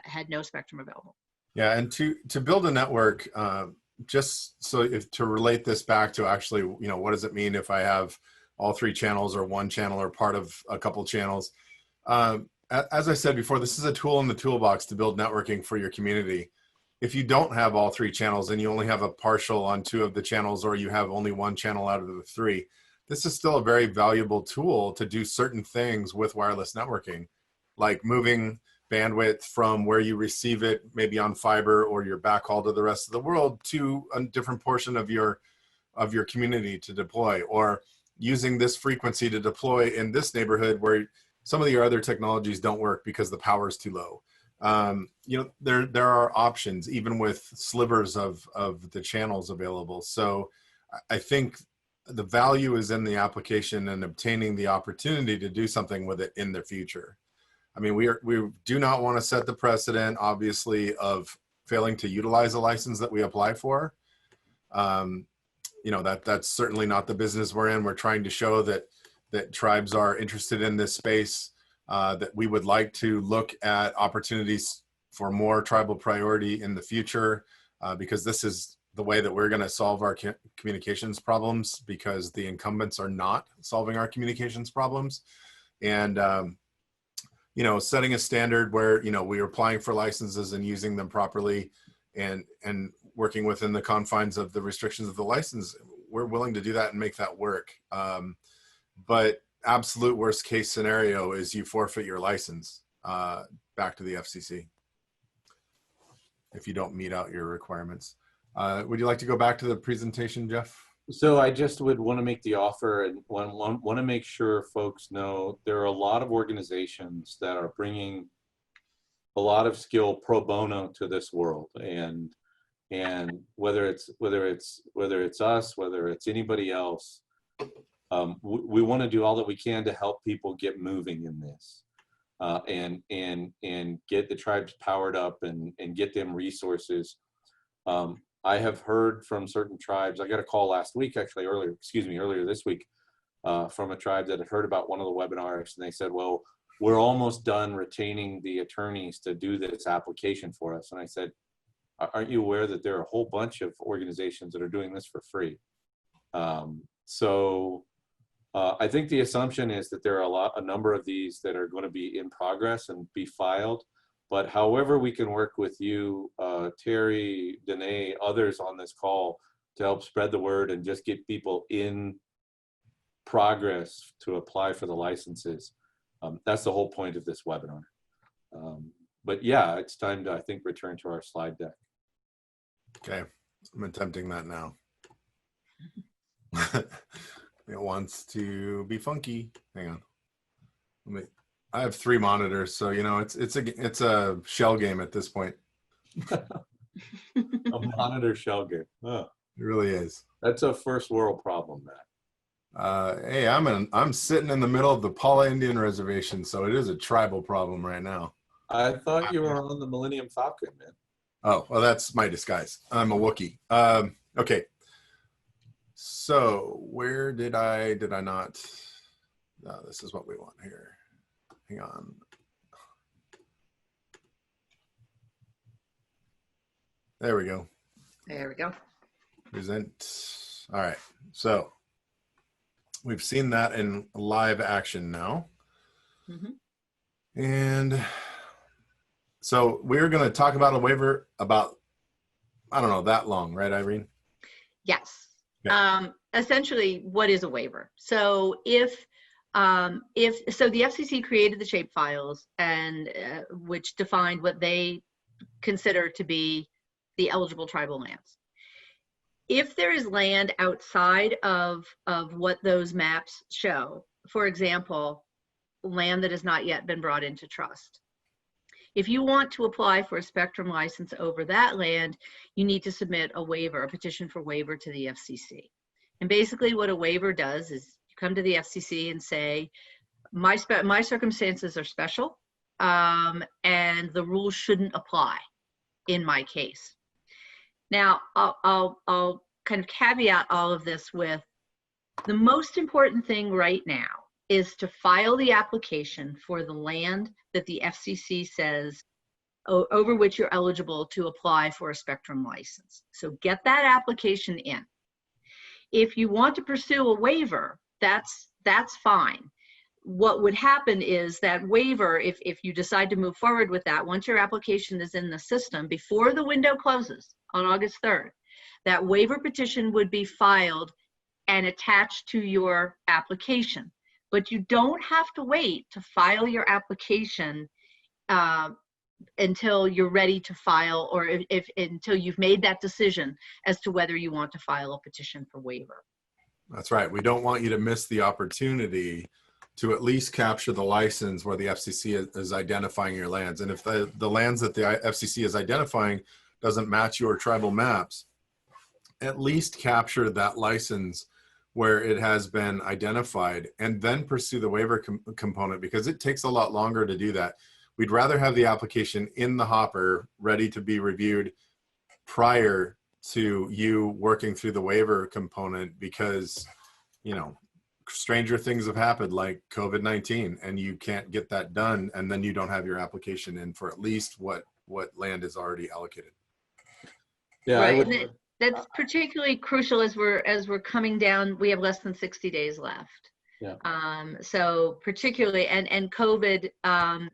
had no spectrum available. Yeah, and to build a network, just so to relate this back to actually, what does it mean if I have all 3 channels or 1 channel or part of a couple channels? As I said before, this is a tool in the toolbox to build networking for your community. If you don't have all 3 channels and you only have a partial on 2 of the channels, or you have only 1 channel out of the 3, this is still a very valuable tool to do certain things with wireless networking, like moving bandwidth from where you receive it, maybe on fiber or your backhaul to the rest of the world, to a different portion of your community to deploy, or using this frequency to deploy in this neighborhood where some of your other technologies don't work because the power is too low. There are options even with slivers of the channels available. So I think the value is in the application and obtaining the opportunity to do something with it in the future. I mean, we do not want to set the precedent, obviously, of failing to utilize a license that we apply for. That's certainly not the business we're in. We're trying to show that tribes are interested in this space, that we would like to look at opportunities for more tribal priority in the future, because this is the way that we're going to solve our communications problems, because the incumbents are not solving our communications problems. And setting a standard where, we are applying for licenses and using them properly, and working within the confines of the restrictions of the license, we're willing to do that and make that work. But absolute worst case scenario is you forfeit your license back to the FCC if you don't meet out your requirements. Would you like to go back to the presentation, Jeff? So I just would want to make the offer, and want to make sure folks know there are a lot of organizations that are bringing a lot of skill pro bono to this world, and whether it's us, whether it's anybody else, we want to do all that we can to help people get moving in this, and get the tribes powered up and get them resources. I have heard from certain tribes. I got a call last week, actually, earlier this week, from a tribe that had heard about one of the webinars, and they said, well, we're almost done retaining the attorneys to do this application for us. And I said, aren't you aware that there are a whole bunch of organizations that are doing this for free? I think the assumption is that there are a number of these that are going to be in progress and be filed. But however we can work with you, Terry, Danae, others on this call to help spread the word and just get people in progress to apply for the licenses. That's the whole point of this webinar. But yeah, it's time to, I think, return to our slide deck. Okay. I'm attempting that now. It wants to be funky. Hang on. I have 3 monitors, so you know it's a shell game at this point. A monitor shell game. Oh, It really is. that's a first world problem, Matt. Hey, I'm sitting in the middle of the Paula Indian Reservation, so it is a tribal problem right now. I thought you were on the Millennium Falcon, man. Oh, well, that's my disguise. I'm a Wookiee. Okay. So where did I not? No, this is what we want here. Hang on. There we go. There we go. Present. All right. So we've seen that in live action now. Mm-hmm. And so we're going to talk about a waiver about, I don't know, that long, right, Irene? Yes. Yeah. Essentially, what is a waiver? So so the FCC created the shapefiles and which defined what they consider to be the eligible tribal lands. If there is land outside of what those maps show, for example, land that has not yet been brought into trust, if you want to apply for a spectrum license over that land, you need to submit a waiver, a petition for waiver to the FCC. And basically what a waiver does is you come to the FCC and say, my circumstances are special and the rules shouldn't apply in my case. Now, I'll kind of caveat all of this with the most important thing right now is to file the application for the land that the FCC says over which you're eligible to apply for a spectrum license. So get that application in. If you want to pursue a waiver, that's fine. What would happen is that waiver, if you decide to move forward with that, once your application is in the system, before the window closes on August 3rd, that waiver petition would be filed and attached to your application. But you don't have to wait to file your application until you're ready to file, or until you've made that decision as to whether you want to file a petition for waiver. That's right. We don't want you to miss the opportunity to at least capture the license where the FCC is identifying your lands. And if the lands that the FCC is identifying doesn't match your tribal maps, at least capture that license where it has been identified and then pursue the waiver component, because it takes a lot longer to do that. We'd rather have the application in the hopper ready to be reviewed prior to you working through the waiver component, because, you know, stranger things have happened like COVID-19 and you can't get that done, and then you don't have your application in for at least what land is already allocated. Yeah, right. That's particularly crucial as we're coming down. We have less than 60 days left. Yeah. So particularly, and COVID,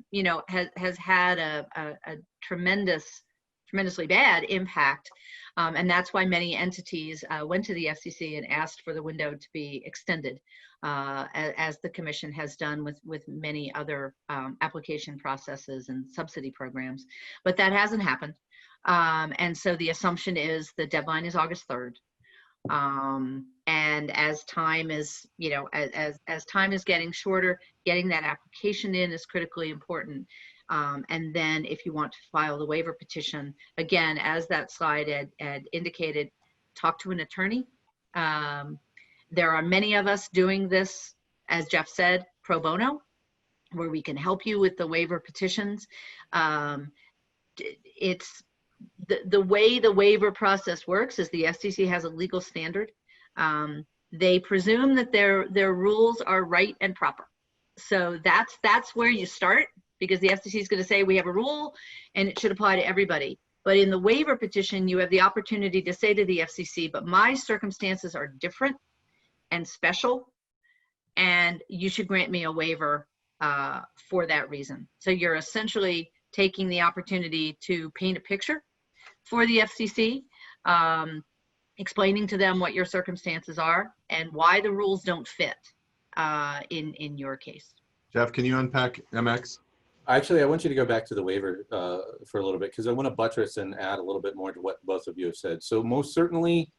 you know, has had a tremendously bad impact. And that's why many entities went to the FCC and asked for the window to be extended, as the Commission has done with many other application processes and subsidy programs. But that hasn't happened. And so the assumption is the deadline is August 3rd. And as time is, you know, as time is getting shorter, getting that application in is critically important. And then if you want to file the waiver petition, again, as that slide had indicated, talk to an attorney. There are many of us doing this, as Jeff said, pro bono, where we can help you with the waiver petitions. It's the way the waiver process works is the FCC has a legal standard. They presume that their rules are right and proper. So that's where you start, because the FCC is going to say we have a rule and it should apply to everybody. But in the waiver petition, you have the opportunity to say to the FCC, but my circumstances are different and special, and you should grant me a waiver for that reason. So you're essentially taking the opportunity to paint a picture for the FCC, explaining to them what your circumstances are and why the rules don't fit in your case. Jeff, can you unpack MX? Actually, I want you to go back to the waiver for a little bit, because I want to buttress and add a little bit more to what both of you have said. So most certainly,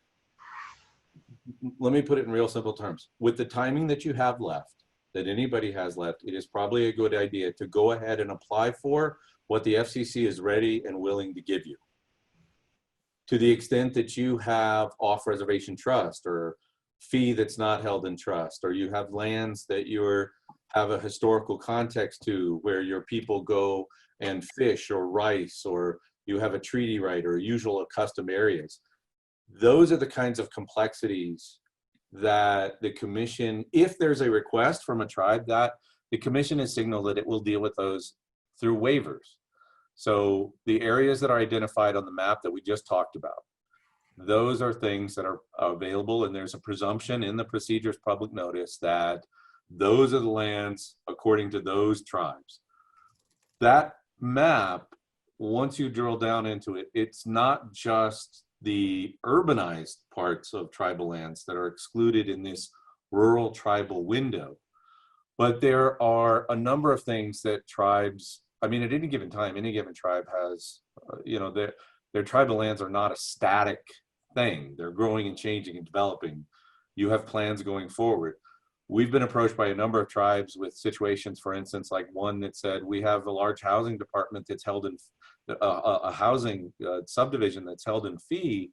let me put it in real simple terms. With the timing that you have left, that anybody has left, it is probably a good idea to go ahead and apply for what the FCC is ready and willing to give you. To the extent that you have off reservation trust or fee that's not held in trust, or you have lands that have a historical context to where your people go and fish or rice, or you have a treaty right or usual or custom areas. Those are the kinds of complexities that the commission, if there's a request from a tribe, that the commission has signaled that it will deal with those through waivers. So the areas that are identified on the map that we just talked about, those are things that are available, and there's a presumption in the procedures public notice that those are the lands according to those tribes. That map, once you drill down into it, it's not just the urbanized parts of tribal lands that are excluded in this rural tribal window, but there are a number of things that tribes, I mean, at any given time, any given tribe has, you know, their tribal lands are not a static thing. They're growing and changing and developing. You have plans going forward. We've been approached by a number of tribes with situations, for instance, like one that said, we have a large housing department that's held in a housing subdivision that's held in fee.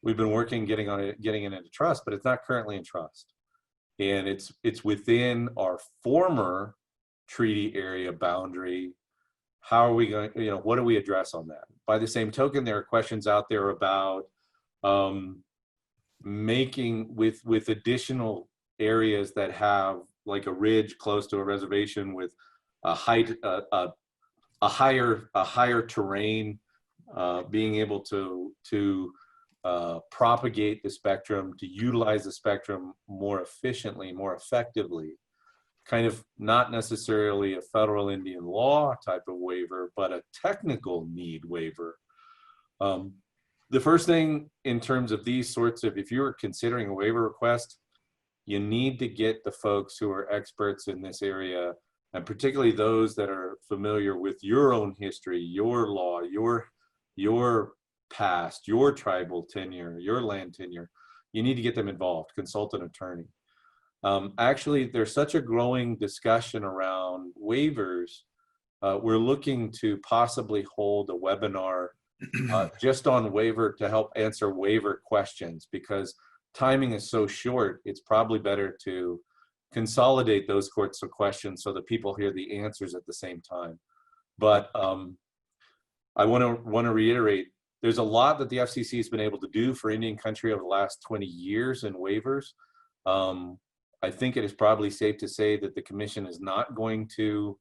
We've been working getting it into trust, but it's not currently in trust. And it's within our former treaty area boundary. How are we going, you know, what do we address on that? By the same token, there are questions out there about making with additional areas that have like a ridge close to a reservation with a height, a higher terrain, being able to propagate the spectrum, to utilize the spectrum more efficiently, more effectively. Kind of not necessarily a federal Indian law type of waiver, but a technical need waiver. The first thing in terms of these sorts of, if you're considering a waiver request, you need to get the folks who are experts in this area, and particularly those that are familiar with your own history, your law, your past, your tribal tenure, your land tenure. You need to get them involved, consult an attorney. Actually, there's such a growing discussion around waivers. We're looking to possibly hold a webinar just on waiver to help answer waiver questions, because timing is so short. It's probably better to consolidate those sorts of questions so that people hear the answers at the same time. But I want to reiterate, there's a lot that the FCC has been able to do for Indian country over the last 20 years in waivers. I think it is probably safe to say that the commission is not going to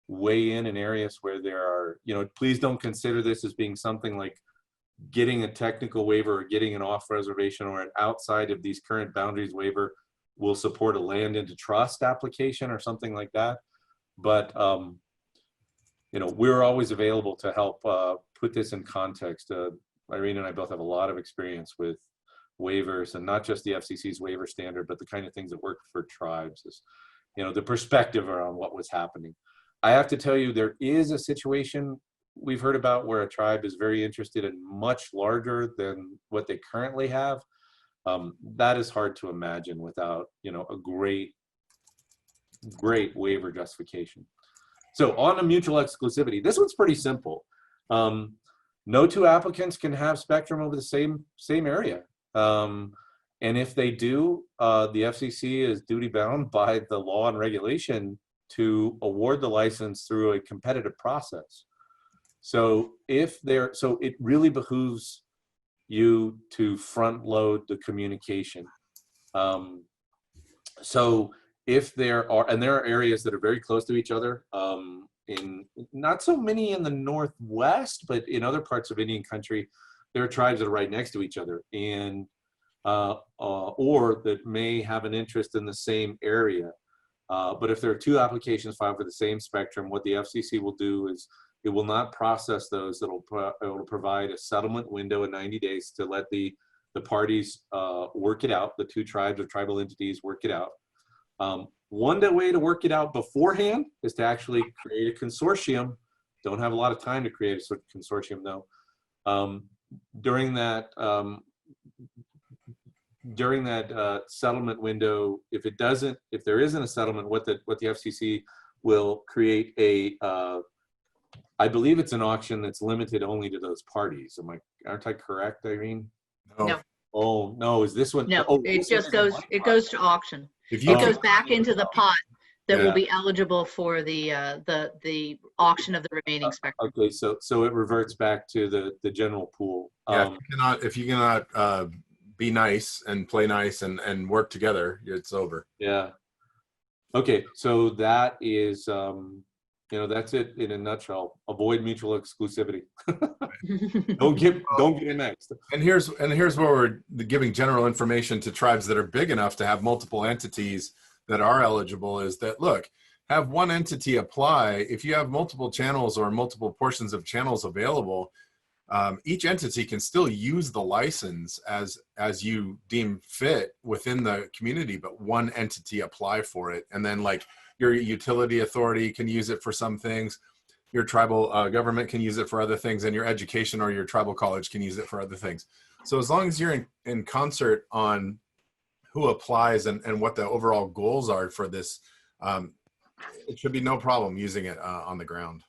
weigh in areas where there are, you know, please don't consider this as being something like getting a technical waiver or getting an off reservation or an outside of these current boundaries waiver will support a land into trust application or something like that. But, you know, we're always available to help put this in context. Irene and I both have a lot of experience with waivers, and not just the FCC's waiver standard, but the kind of things that work for tribes, is, you know, the perspective around what was happening. I have to tell you, there is a situation we've heard about where a tribe is very interested in much larger than what they currently have. That is hard to imagine without, you know, a great waiver justification. So on a mutual exclusivity, this one's pretty simple. No two applicants can have spectrum over the same area. And if they do, the FCC is duty bound by the law and regulation to award the license through a competitive process. So so it really behooves you to front load the communication. So if there are areas that are very close to each other, in not so many in the Northwest, but in other parts of Indian country, there are tribes that are right next to each other, and or that may have an interest in the same area. But if there are two applications filed for the same spectrum, what the FCC will do is it will not process those. It will provide a settlement window in 90 days to let the parties work it out, the two tribes or tribal entities work it out. One way to work it out beforehand is to actually create a consortium. Don't have a lot of time to create a consortium though. During that settlement window, if there isn't a settlement, what the FCC will create I believe it's an auction that's limited only to those parties. Aren't I correct, Irene? No. Oh no, is this one? No, Oh, it this one just is goes, one it pot. goes to auction. If It you goes can, back into the pot that Yeah. will be eligible for the auction of the remaining spectrum. Okay, so it reverts back to the general pool. if you cannot be nice and play nice and work together, it's over. Yeah. Okay, so that is, that's it in a nutshell. Avoid mutual exclusivity. Don't get in next. And here's where we're giving general information to tribes that are big enough to have multiple entities that are eligible, is that, look, have one entity apply. If you have multiple channels or multiple portions of channels available, each entity can still use the license as you deem fit within the community, but one entity apply for it. And then like your utility authority can use it for some things, your tribal government can use it for other things, and your education or your tribal college can use it for other things. So as long as you're in concert on who applies and what the overall goals are for this, it should be no problem using it on the ground.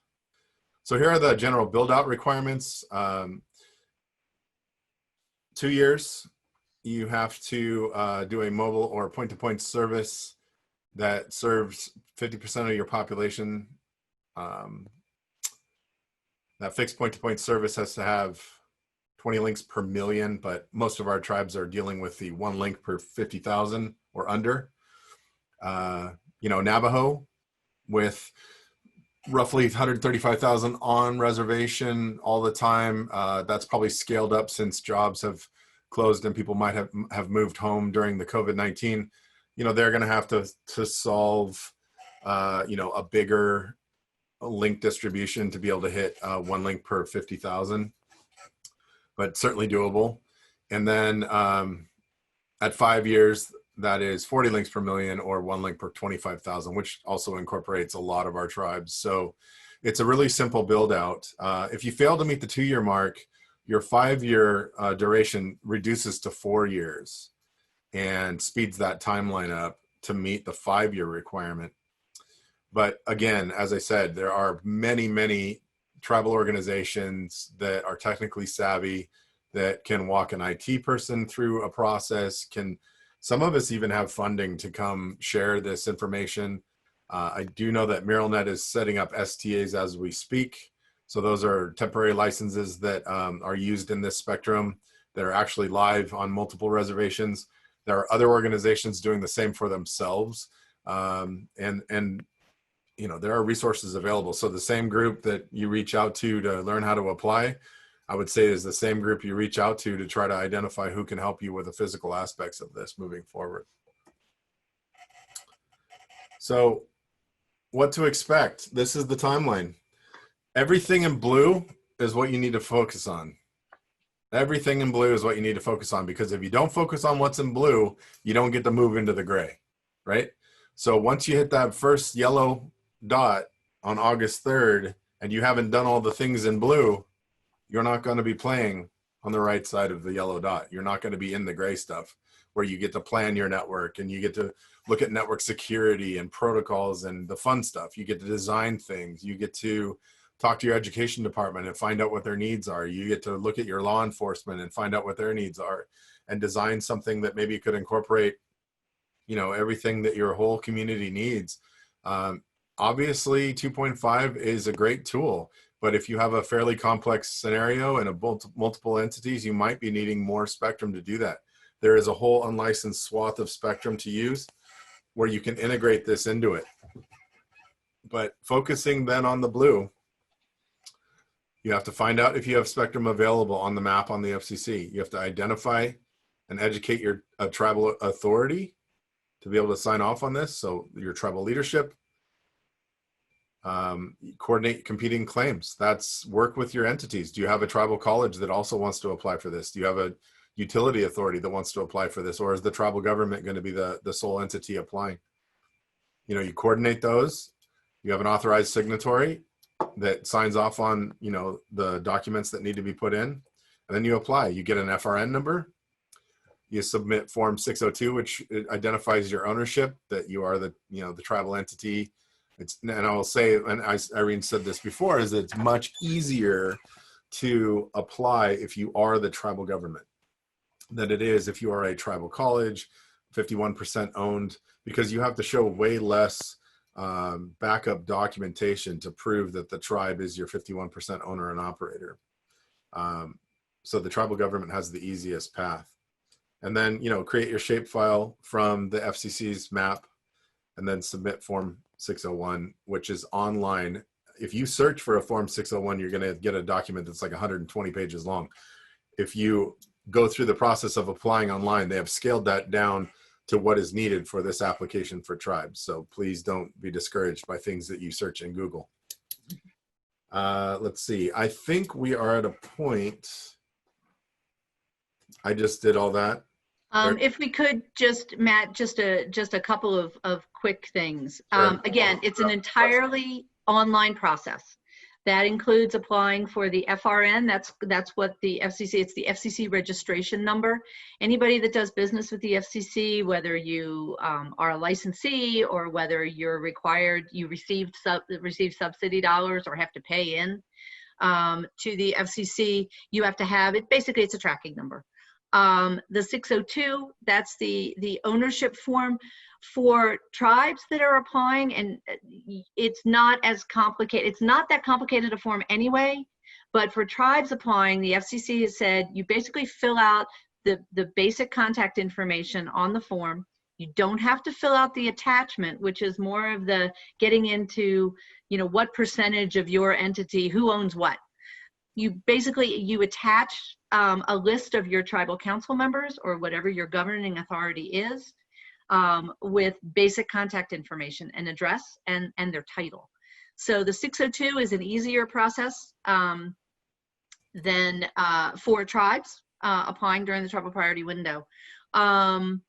So here are the general build out requirements. 2 years, you have to do a mobile or point-to-point service that serves 50% of your population. That fixed point-to-point service has to have 20 links per million, but most of our tribes are dealing with the 1 link per 50,000 or under. Navajo with roughly 135,000 on reservation all the time. That's probably scaled up since jobs have closed and people might have moved home during the COVID-19. They're going to have to solve, a bigger link distribution to be able to hit 1 link per 50,000, but certainly doable. And then at 5 years, that is 40 links per million or 1 link per 25,000, which also incorporates a lot of our tribes. So it's a really simple build out. If you fail to meet the 2-year mark, your 5-year duration reduces to 4 years and speeds that timeline up to meet the 5-year requirement. But again, as I said, there are many, many tribal organizations that are technically savvy, that can walk an IT person through a process. Some of us even have funding to come share this information. I do know that MuralNet is setting up STAs as we speak. So those are temporary licenses that are used in this spectrum that are actually live on multiple reservations. There are other organizations doing the same for themselves. There are resources available. So the same group that you reach out to learn how to apply, I would say is the same group you reach out to try to identify who can help you with the physical aspects of this moving forward. So what to expect? This is the timeline. Everything in blue is what you need to focus on. Everything in blue is what you need to focus on, because if you don't focus on what's in blue, you don't get to move into the gray, right? So once you hit that first yellow dot on August 3rd and you haven't done all the things in blue, you're not going to be playing on the right side of the yellow dot. You're not going to be in the gray stuff where you get to plan your network and you get to look at network security and protocols and the fun stuff. You get to design things. You get to talk to your education department and find out what their needs are. You get to look at your law enforcement and find out what their needs are and design something that maybe could incorporate, everything that your whole community needs. Obviously 2.5 is a great tool, but if you have a fairly complex scenario and multiple entities, you might be needing more spectrum to do that. There is a whole unlicensed swath of spectrum to use where you can integrate this into it. But focusing then on the blue, you have to find out if you have spectrum available on the map on the FCC. You have to identify and educate your tribal authority to be able to sign off on this. So your tribal leadership, coordinate competing claims. That's work with your entities. Do you have a tribal college that also wants to apply for this? Do you have a utility authority that wants to apply for this? Or is the tribal government going to be the sole entity applying? you coordinate those. You have an authorized signatory that signs off on, the documents that need to be put in, and then you apply. You get an FRN number. You submit Form 602, which identifies your ownership, that you are the tribal entity. And I will say, and Irene said this before, is it's much easier to apply if you are the tribal government than it is if you are a tribal college, 51% owned, because you have to show way less backup documentation to prove that the tribe is your 51% owner and operator. So the tribal government has the easiest path. And then, create your shapefile from the FCC's map, and then submit Form 601, which is online. If you search for a Form 601, you're going to get a document that's like 120 pages long. If you go through the process of applying online, they have scaled that down to what is needed for this application for tribes. So please don't be discouraged by things that you search in Google. Let's see. I think we are at a point. I just did all that. If we could just, Matt, just a couple of quick things. Sure. Again, it's an entirely online process. That includes applying for the FRN. That's what the FCC, it's the FCC registration number. Anybody that does business with the FCC, whether you are a licensee or whether you're required, you receive subsidy dollars or have to pay in to the FCC, you have to have it. Basically, it's a tracking number. The 602, that's the ownership form for tribes that are applying, and it's not as complicated. It's not that complicated a form anyway, but for tribes applying, the FCC has said you basically fill out the basic contact information on the form. You don't have to fill out the attachment, which is more of the getting into, what percentage of your entity, who owns what. You attach a list of your tribal council members or whatever your governing authority is, with basic contact information and address and their title. So the 602 is an easier process than for tribes applying during the tribal priority window. And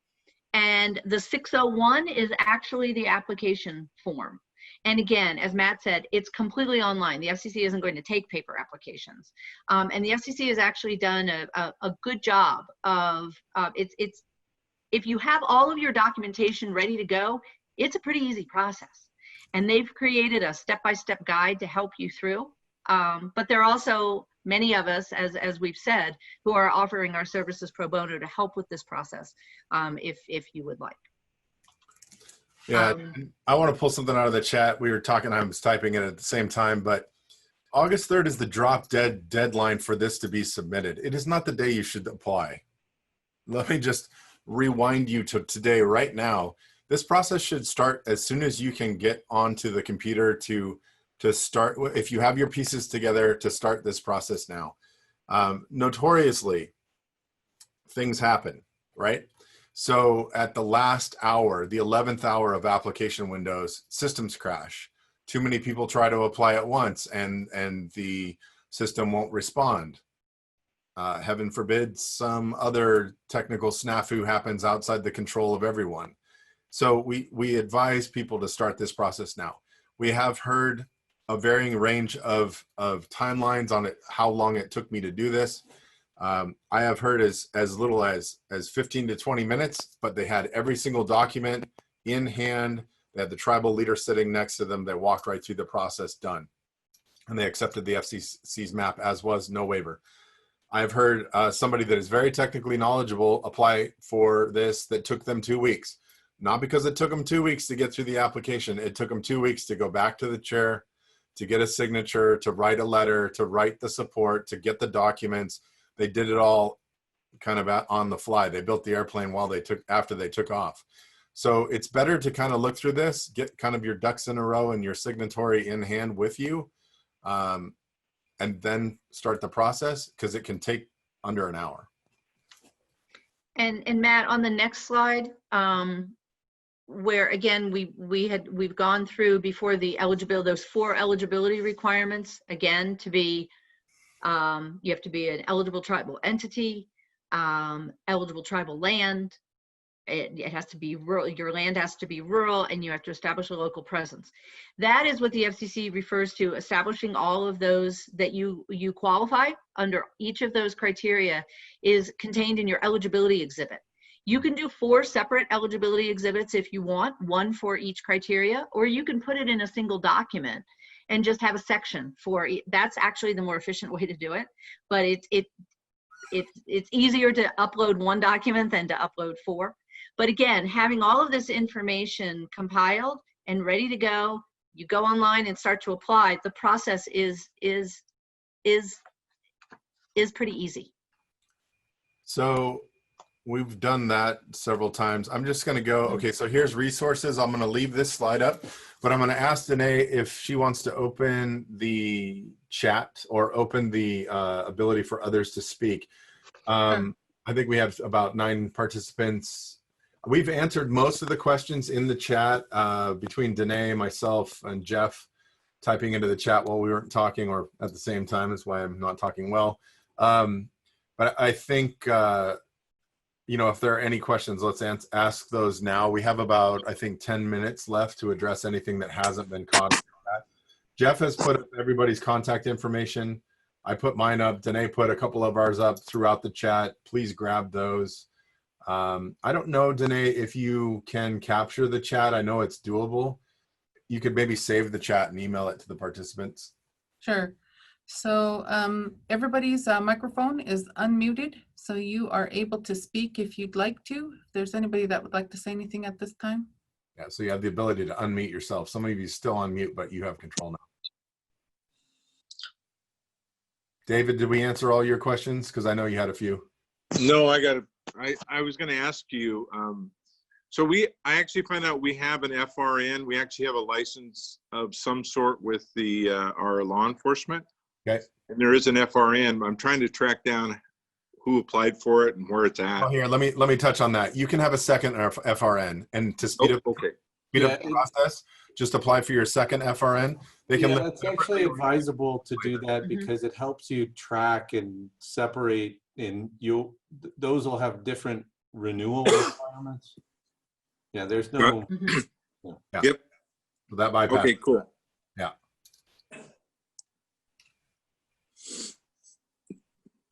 the 601 is actually the application form. And again, as Matt said, it's completely online. The FCC isn't going to take paper applications. And the FCC has actually done a good job of, if you have all of your documentation ready to go, it's a pretty easy process. And they've created a step-by-step guide to help you through. But there are also many of us, as we've said, who are offering our services pro bono to help with this process, if you would like. Yeah, I want to pull something out of the chat. We were talking, I was typing it at the same time, but August 3rd is the drop dead deadline for this to be submitted. It is not the day you should apply. Let me just rewind you to today, right now. This process should start as soon as you can get onto the computer to start, if you have your pieces together, to start this process now. Notoriously, things happen, right? So at the last hour, the 11th hour of application windows, systems crash. Too many people try to apply at once and the system won't respond. Heaven forbid some other technical snafu happens outside the control of everyone. So we advise people to start this process now. We have heard a varying range of timelines on it, how long it took me to do this. I have heard as little as 15 to 20 minutes, but they had every single document in hand. They had the tribal leader sitting next to them. They walked right through the process, done. And they accepted the FCC's map, as was, no waiver. I've heard somebody that is very technically knowledgeable apply for this that took them 2 weeks. Not because it took them 2 weeks to get through the application. It took them 2 weeks to go back to the chair, to get a signature, to write a letter, to write the support, to get the documents. They did it all kind of on the fly. They built the airplane after they took off. So it's better to kind of look through this, get kind of your ducks in a row and your signatory in hand with you, and then start the process, because it can take under an hour. And Matt, on the next slide, where again we've gone through before the eligibility, those 4 eligibility requirements, again, to be you have to be an eligible tribal entity, eligible tribal land, It has to be rural. Your land has to be rural, and you have to establish a local presence. That is what the FCC refers to, establishing all of those that you qualify under each of those criteria is contained in your eligibility exhibit. You can do 4 separate eligibility exhibits if you want, 1 for each criteria, or you can put it in a single document and just have a section for it. That's actually the more efficient way to do it, but it's easier to upload 1 document than to upload 4. But again, having all of this information compiled and ready to go, you go online and start to apply. The process is pretty easy. So we've done that several times. I'm just going to go, okay, so here's resources. I'm going to leave this slide up, but I'm going to ask Danae if she wants to open the chat or open the ability for others to speak. I think we have about 9 participants. We've answered most of the questions in the chat between Danae, myself, and Jeff typing into the chat while we weren't talking, or at the same time. That's why I'm not talking well. But I think, you know, if there are any questions, let's ask those now. We have about, I think, 10 minutes left to address anything that hasn't been caught. Jeff has put up everybody's contact information. I put mine up. Danae put a couple of ours up throughout the chat. Please grab those. I don't know, Danae, if you can capture the chat. I know it's doable. You could maybe save the chat and email it to the participants. Sure. So everybody's microphone is unmuted, so you are able to speak if you'd like to. If there's anybody that would like to say anything at this time. Yeah, so you have the ability to unmute yourself. Some of you still on mute, but you have control now. David, did we answer all your questions? Because I know you had a few. No, I was going to ask you. So I actually found out we have an FRN. We actually have a license of some sort with the our law enforcement. Okay. And there is an FRN. I'm trying to track down who applied for it and where it's at. Oh, here, let me touch on that. You can have a second FRN, and to speed up the process, just apply for your second FRN. They can. Yeah, it's actually advisable to do that because it helps you track and separate, and those will have different renewal requirements. Yeah, there's no. Yeah. Yep. So that bypass. Okay, cool. Yeah.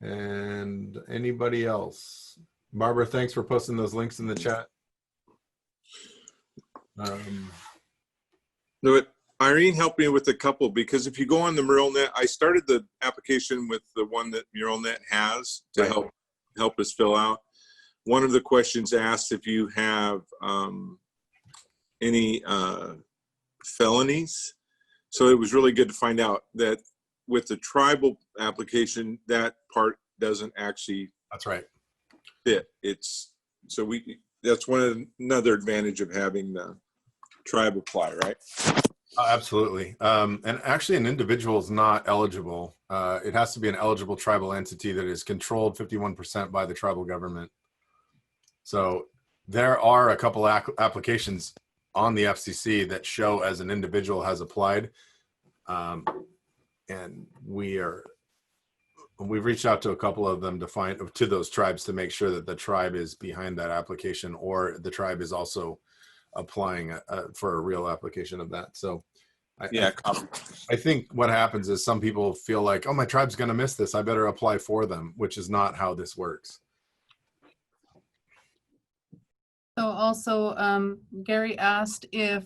And anybody else? Barbara, thanks for posting those links in the chat. No, Irene helped me with a couple, because if you go on the MuralNet, I started the application with the one that MuralNet has to help us fill out. One of the questions asked if you have any felonies. So it was really good to find out that with the tribal application, that part doesn't actually That's right. fit. That's another advantage of having the tribe apply, right? Absolutely. And actually an individual is not eligible. It has to be an eligible tribal entity that is controlled 51% by the tribal government. So there are a couple applications on the FCC that show as an individual has applied. And we've reached out to a couple of them to those tribes to make sure that the tribe is behind that application, or the tribe is also applying for a real application of that. So I think what happens is some people feel like, oh, my tribe's going to miss this, I better apply for them, which is not how this works. So also, Gary asked if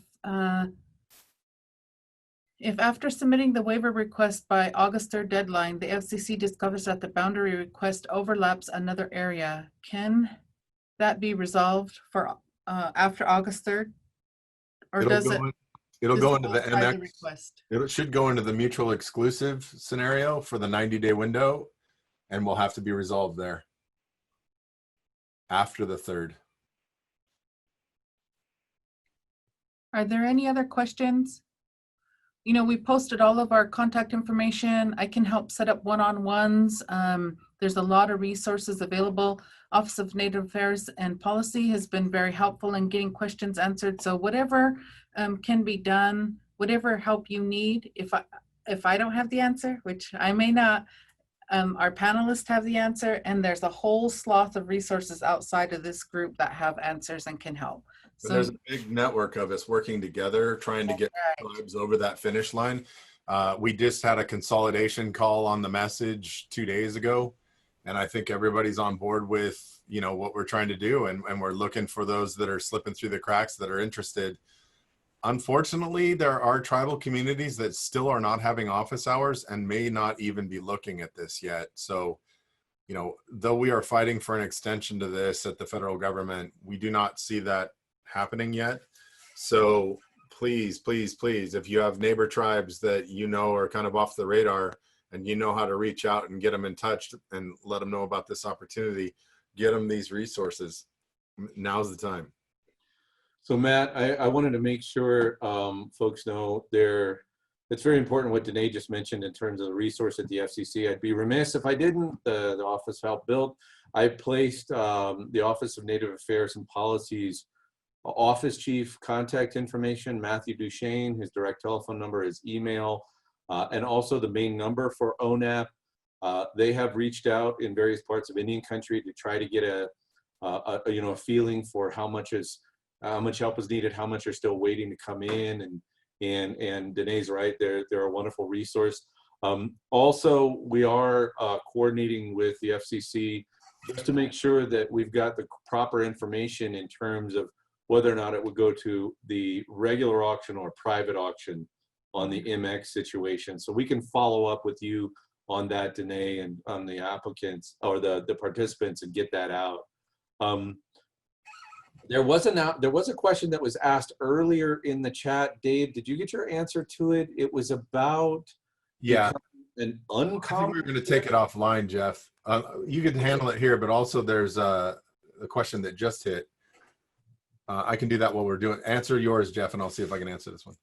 after submitting the waiver request by August 3rd deadline, the FCC discovers that the boundary request overlaps another area, can that be resolved for after August 3rd? Or It'll go into the MX. request. It should go into the mutual exclusive scenario for the 90-day window, and will have to be resolved there after the 3rd. Are there any other questions? You know, we posted all of our contact information. I can help set up one-on-ones. There's a lot of resources available. Office of Native Affairs and Policy has been very helpful in getting questions answered. So whatever can be done, whatever help you need, if I don't have the answer, which I may not, Our panelists have the answer, and there's a whole swath of resources outside of this group that have answers and can help. But So there's a big network of us working together, trying to get tribes over that finish line. We just had a consolidation call on the message 2 days ago, and I think everybody's on board with, you know, what we're trying to do, and we're looking for those that are slipping through the cracks that are interested. Unfortunately, there are tribal communities that still are not having office hours and may not even be looking at this yet. So, you know, though we are fighting for an extension to this at the federal government, we do not see that happening yet. So please, please, please, if you have neighbor tribes that you know are kind of off the radar and you know how to reach out and get them in touch and let them know about this opportunity, get them these resources. Now's the time. So Matt, I wanted to make sure folks know it's very important what Danae just mentioned in terms of the resource at the FCC. I'd be remiss if I didn't. The Office of Health Built. I placed the Office of Native Affairs and Policies Office Chief contact information, Matthew Duchesne, his direct telephone number, his email, and also the main number for ONAP. They have reached out in various parts of Indian country to try to get a feeling for how much help is needed, how much are still waiting to come in, and Danae's right, they're a wonderful resource. Also, we are coordinating with the FCC just to make sure that we've got the proper information in terms of whether or not it would go to the regular auction or private auction on the MX situation. So we can follow up with you on that, Danae, and on the applicants or the participants and get that out. There was a question that was asked earlier in the chat. Dave, did you get your answer to it? It was about an uncommon. I think we're going to take it offline, Jeff. You can handle it here, but also there's a question that just hit. I can do that while we're doing. Answer yours, Jeff, and I'll see if I can answer this one.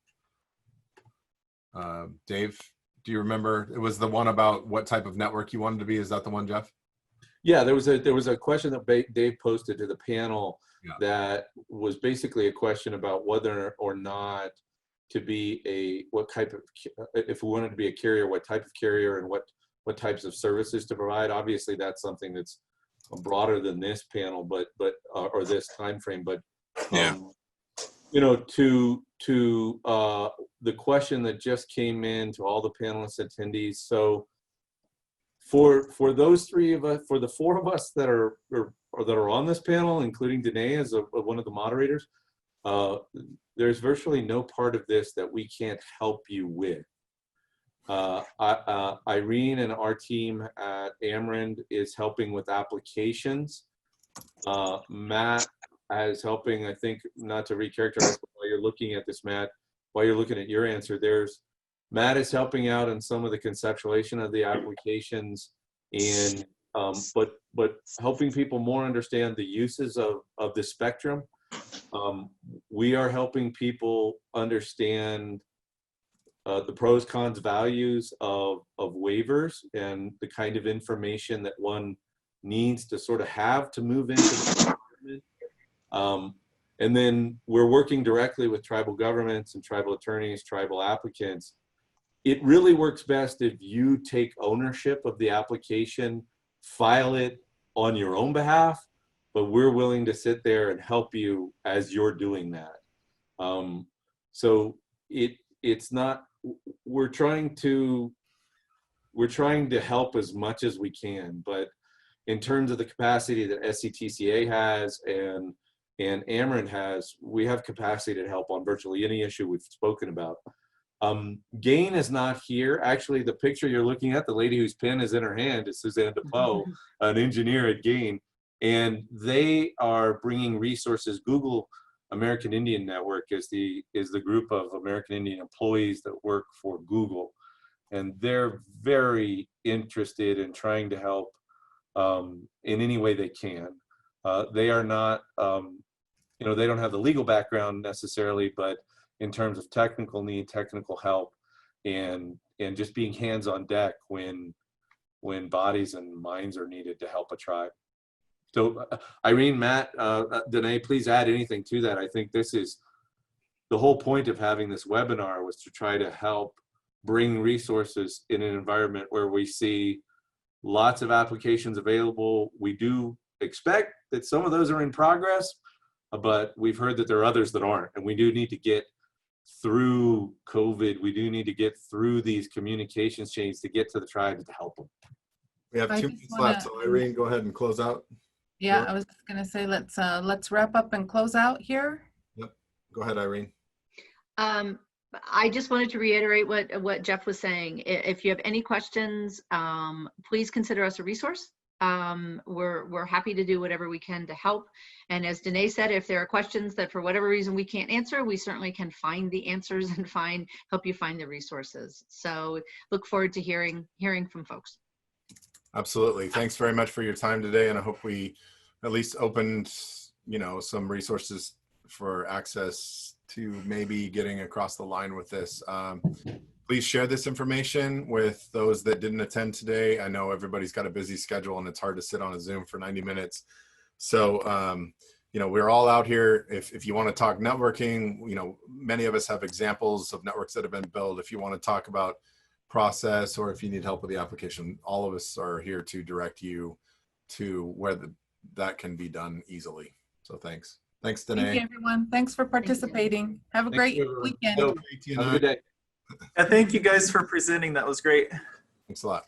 Dave, do you remember? It was the one about what type of network you wanted to be. Is that the one, Jeff? Yeah, there was a question that Dave posted to the panel that was basically a question about whether or not to be if we wanted to be a carrier, what type of carrier and what types of services to provide. Obviously, that's something that's broader than this panel, or this time frame. But you know, to the question that just came in to all the panelists attendees. So for those three of us, for the four of us that are on this panel, including Danae as one of the moderators, there's virtually no part of this that we can't help you with. Irene and our team at Ameren is helping with applications. Matt is helping, I think, not to recharacterize, but while you're looking at this, Matt, while you're looking at your answer, Matt is helping out in some of the conceptualization of the applications and but helping people more understand the uses of the spectrum. We are helping people understand the pros, cons, values of waivers and the kind of information that one needs to sort of have to move into the environment. And then we're working directly with tribal governments and tribal attorneys, tribal applicants. It really works best if you take ownership of the application, file it on your own behalf, but we're willing to sit there and help you as you're doing that. So it's not, we're trying to help as much as we can, but in terms of the capacity that SCTCA has and Ameren has, we have capacity to help on virtually any issue we've spoken about. Gain is not here. Actually, the picture you're looking at, the lady whose pen is in her hand is Suzanne DePoe, an engineer at Gain, and they are bringing resources. Google American Indian Network is the group of American Indian employees that work for Google, and they're very interested in trying to help in any way they can. They are not, they don't have the legal background necessarily, but in terms of technical need, technical help, and just being hands on deck when bodies and minds are needed to help a tribe. So Irene, Matt, Danae, please add anything to that. I think this is the whole point of having this webinar, was to try to help bring resources in an environment where we see lots of applications available. We do expect that some of those are in progress, but we've heard that there are others that aren't. And we do need to get through COVID. We do need to get through these communications chains to get to the tribes to help them. We have I 2 just minutes left, wanna- so Irene, go ahead and close out. Yeah, Sure. I was just gonna say, let's wrap up and close out here. Go ahead, Irene. I just wanted to reiterate what Jeff was saying. If you have any questions, please consider us a resource. We're happy to do whatever we can to help. And as Danae said, if there are questions that for whatever reason we can't answer, we certainly can find the answers and help you find the resources. So look forward to hearing from folks. Absolutely. Thanks very much for your time today. And I hope we at least opened, some resources for access to maybe getting across the line with this. Please share this information with those that didn't attend today. I know everybody's got a busy schedule and it's hard to sit on a Zoom for 90 minutes. So, we're all out here. If you want to talk networking, many of us have examples of networks that have been built. If you want to talk about process or if you need help with the application, all of us are here to direct you to where that can be done easily. So thanks. Thanks, Danae. Thank you, everyone. Thanks for participating. Have a Thank great you, everyone. weekend. Have a good day. Yeah, thank you guys for presenting. That was great. Thanks a lot.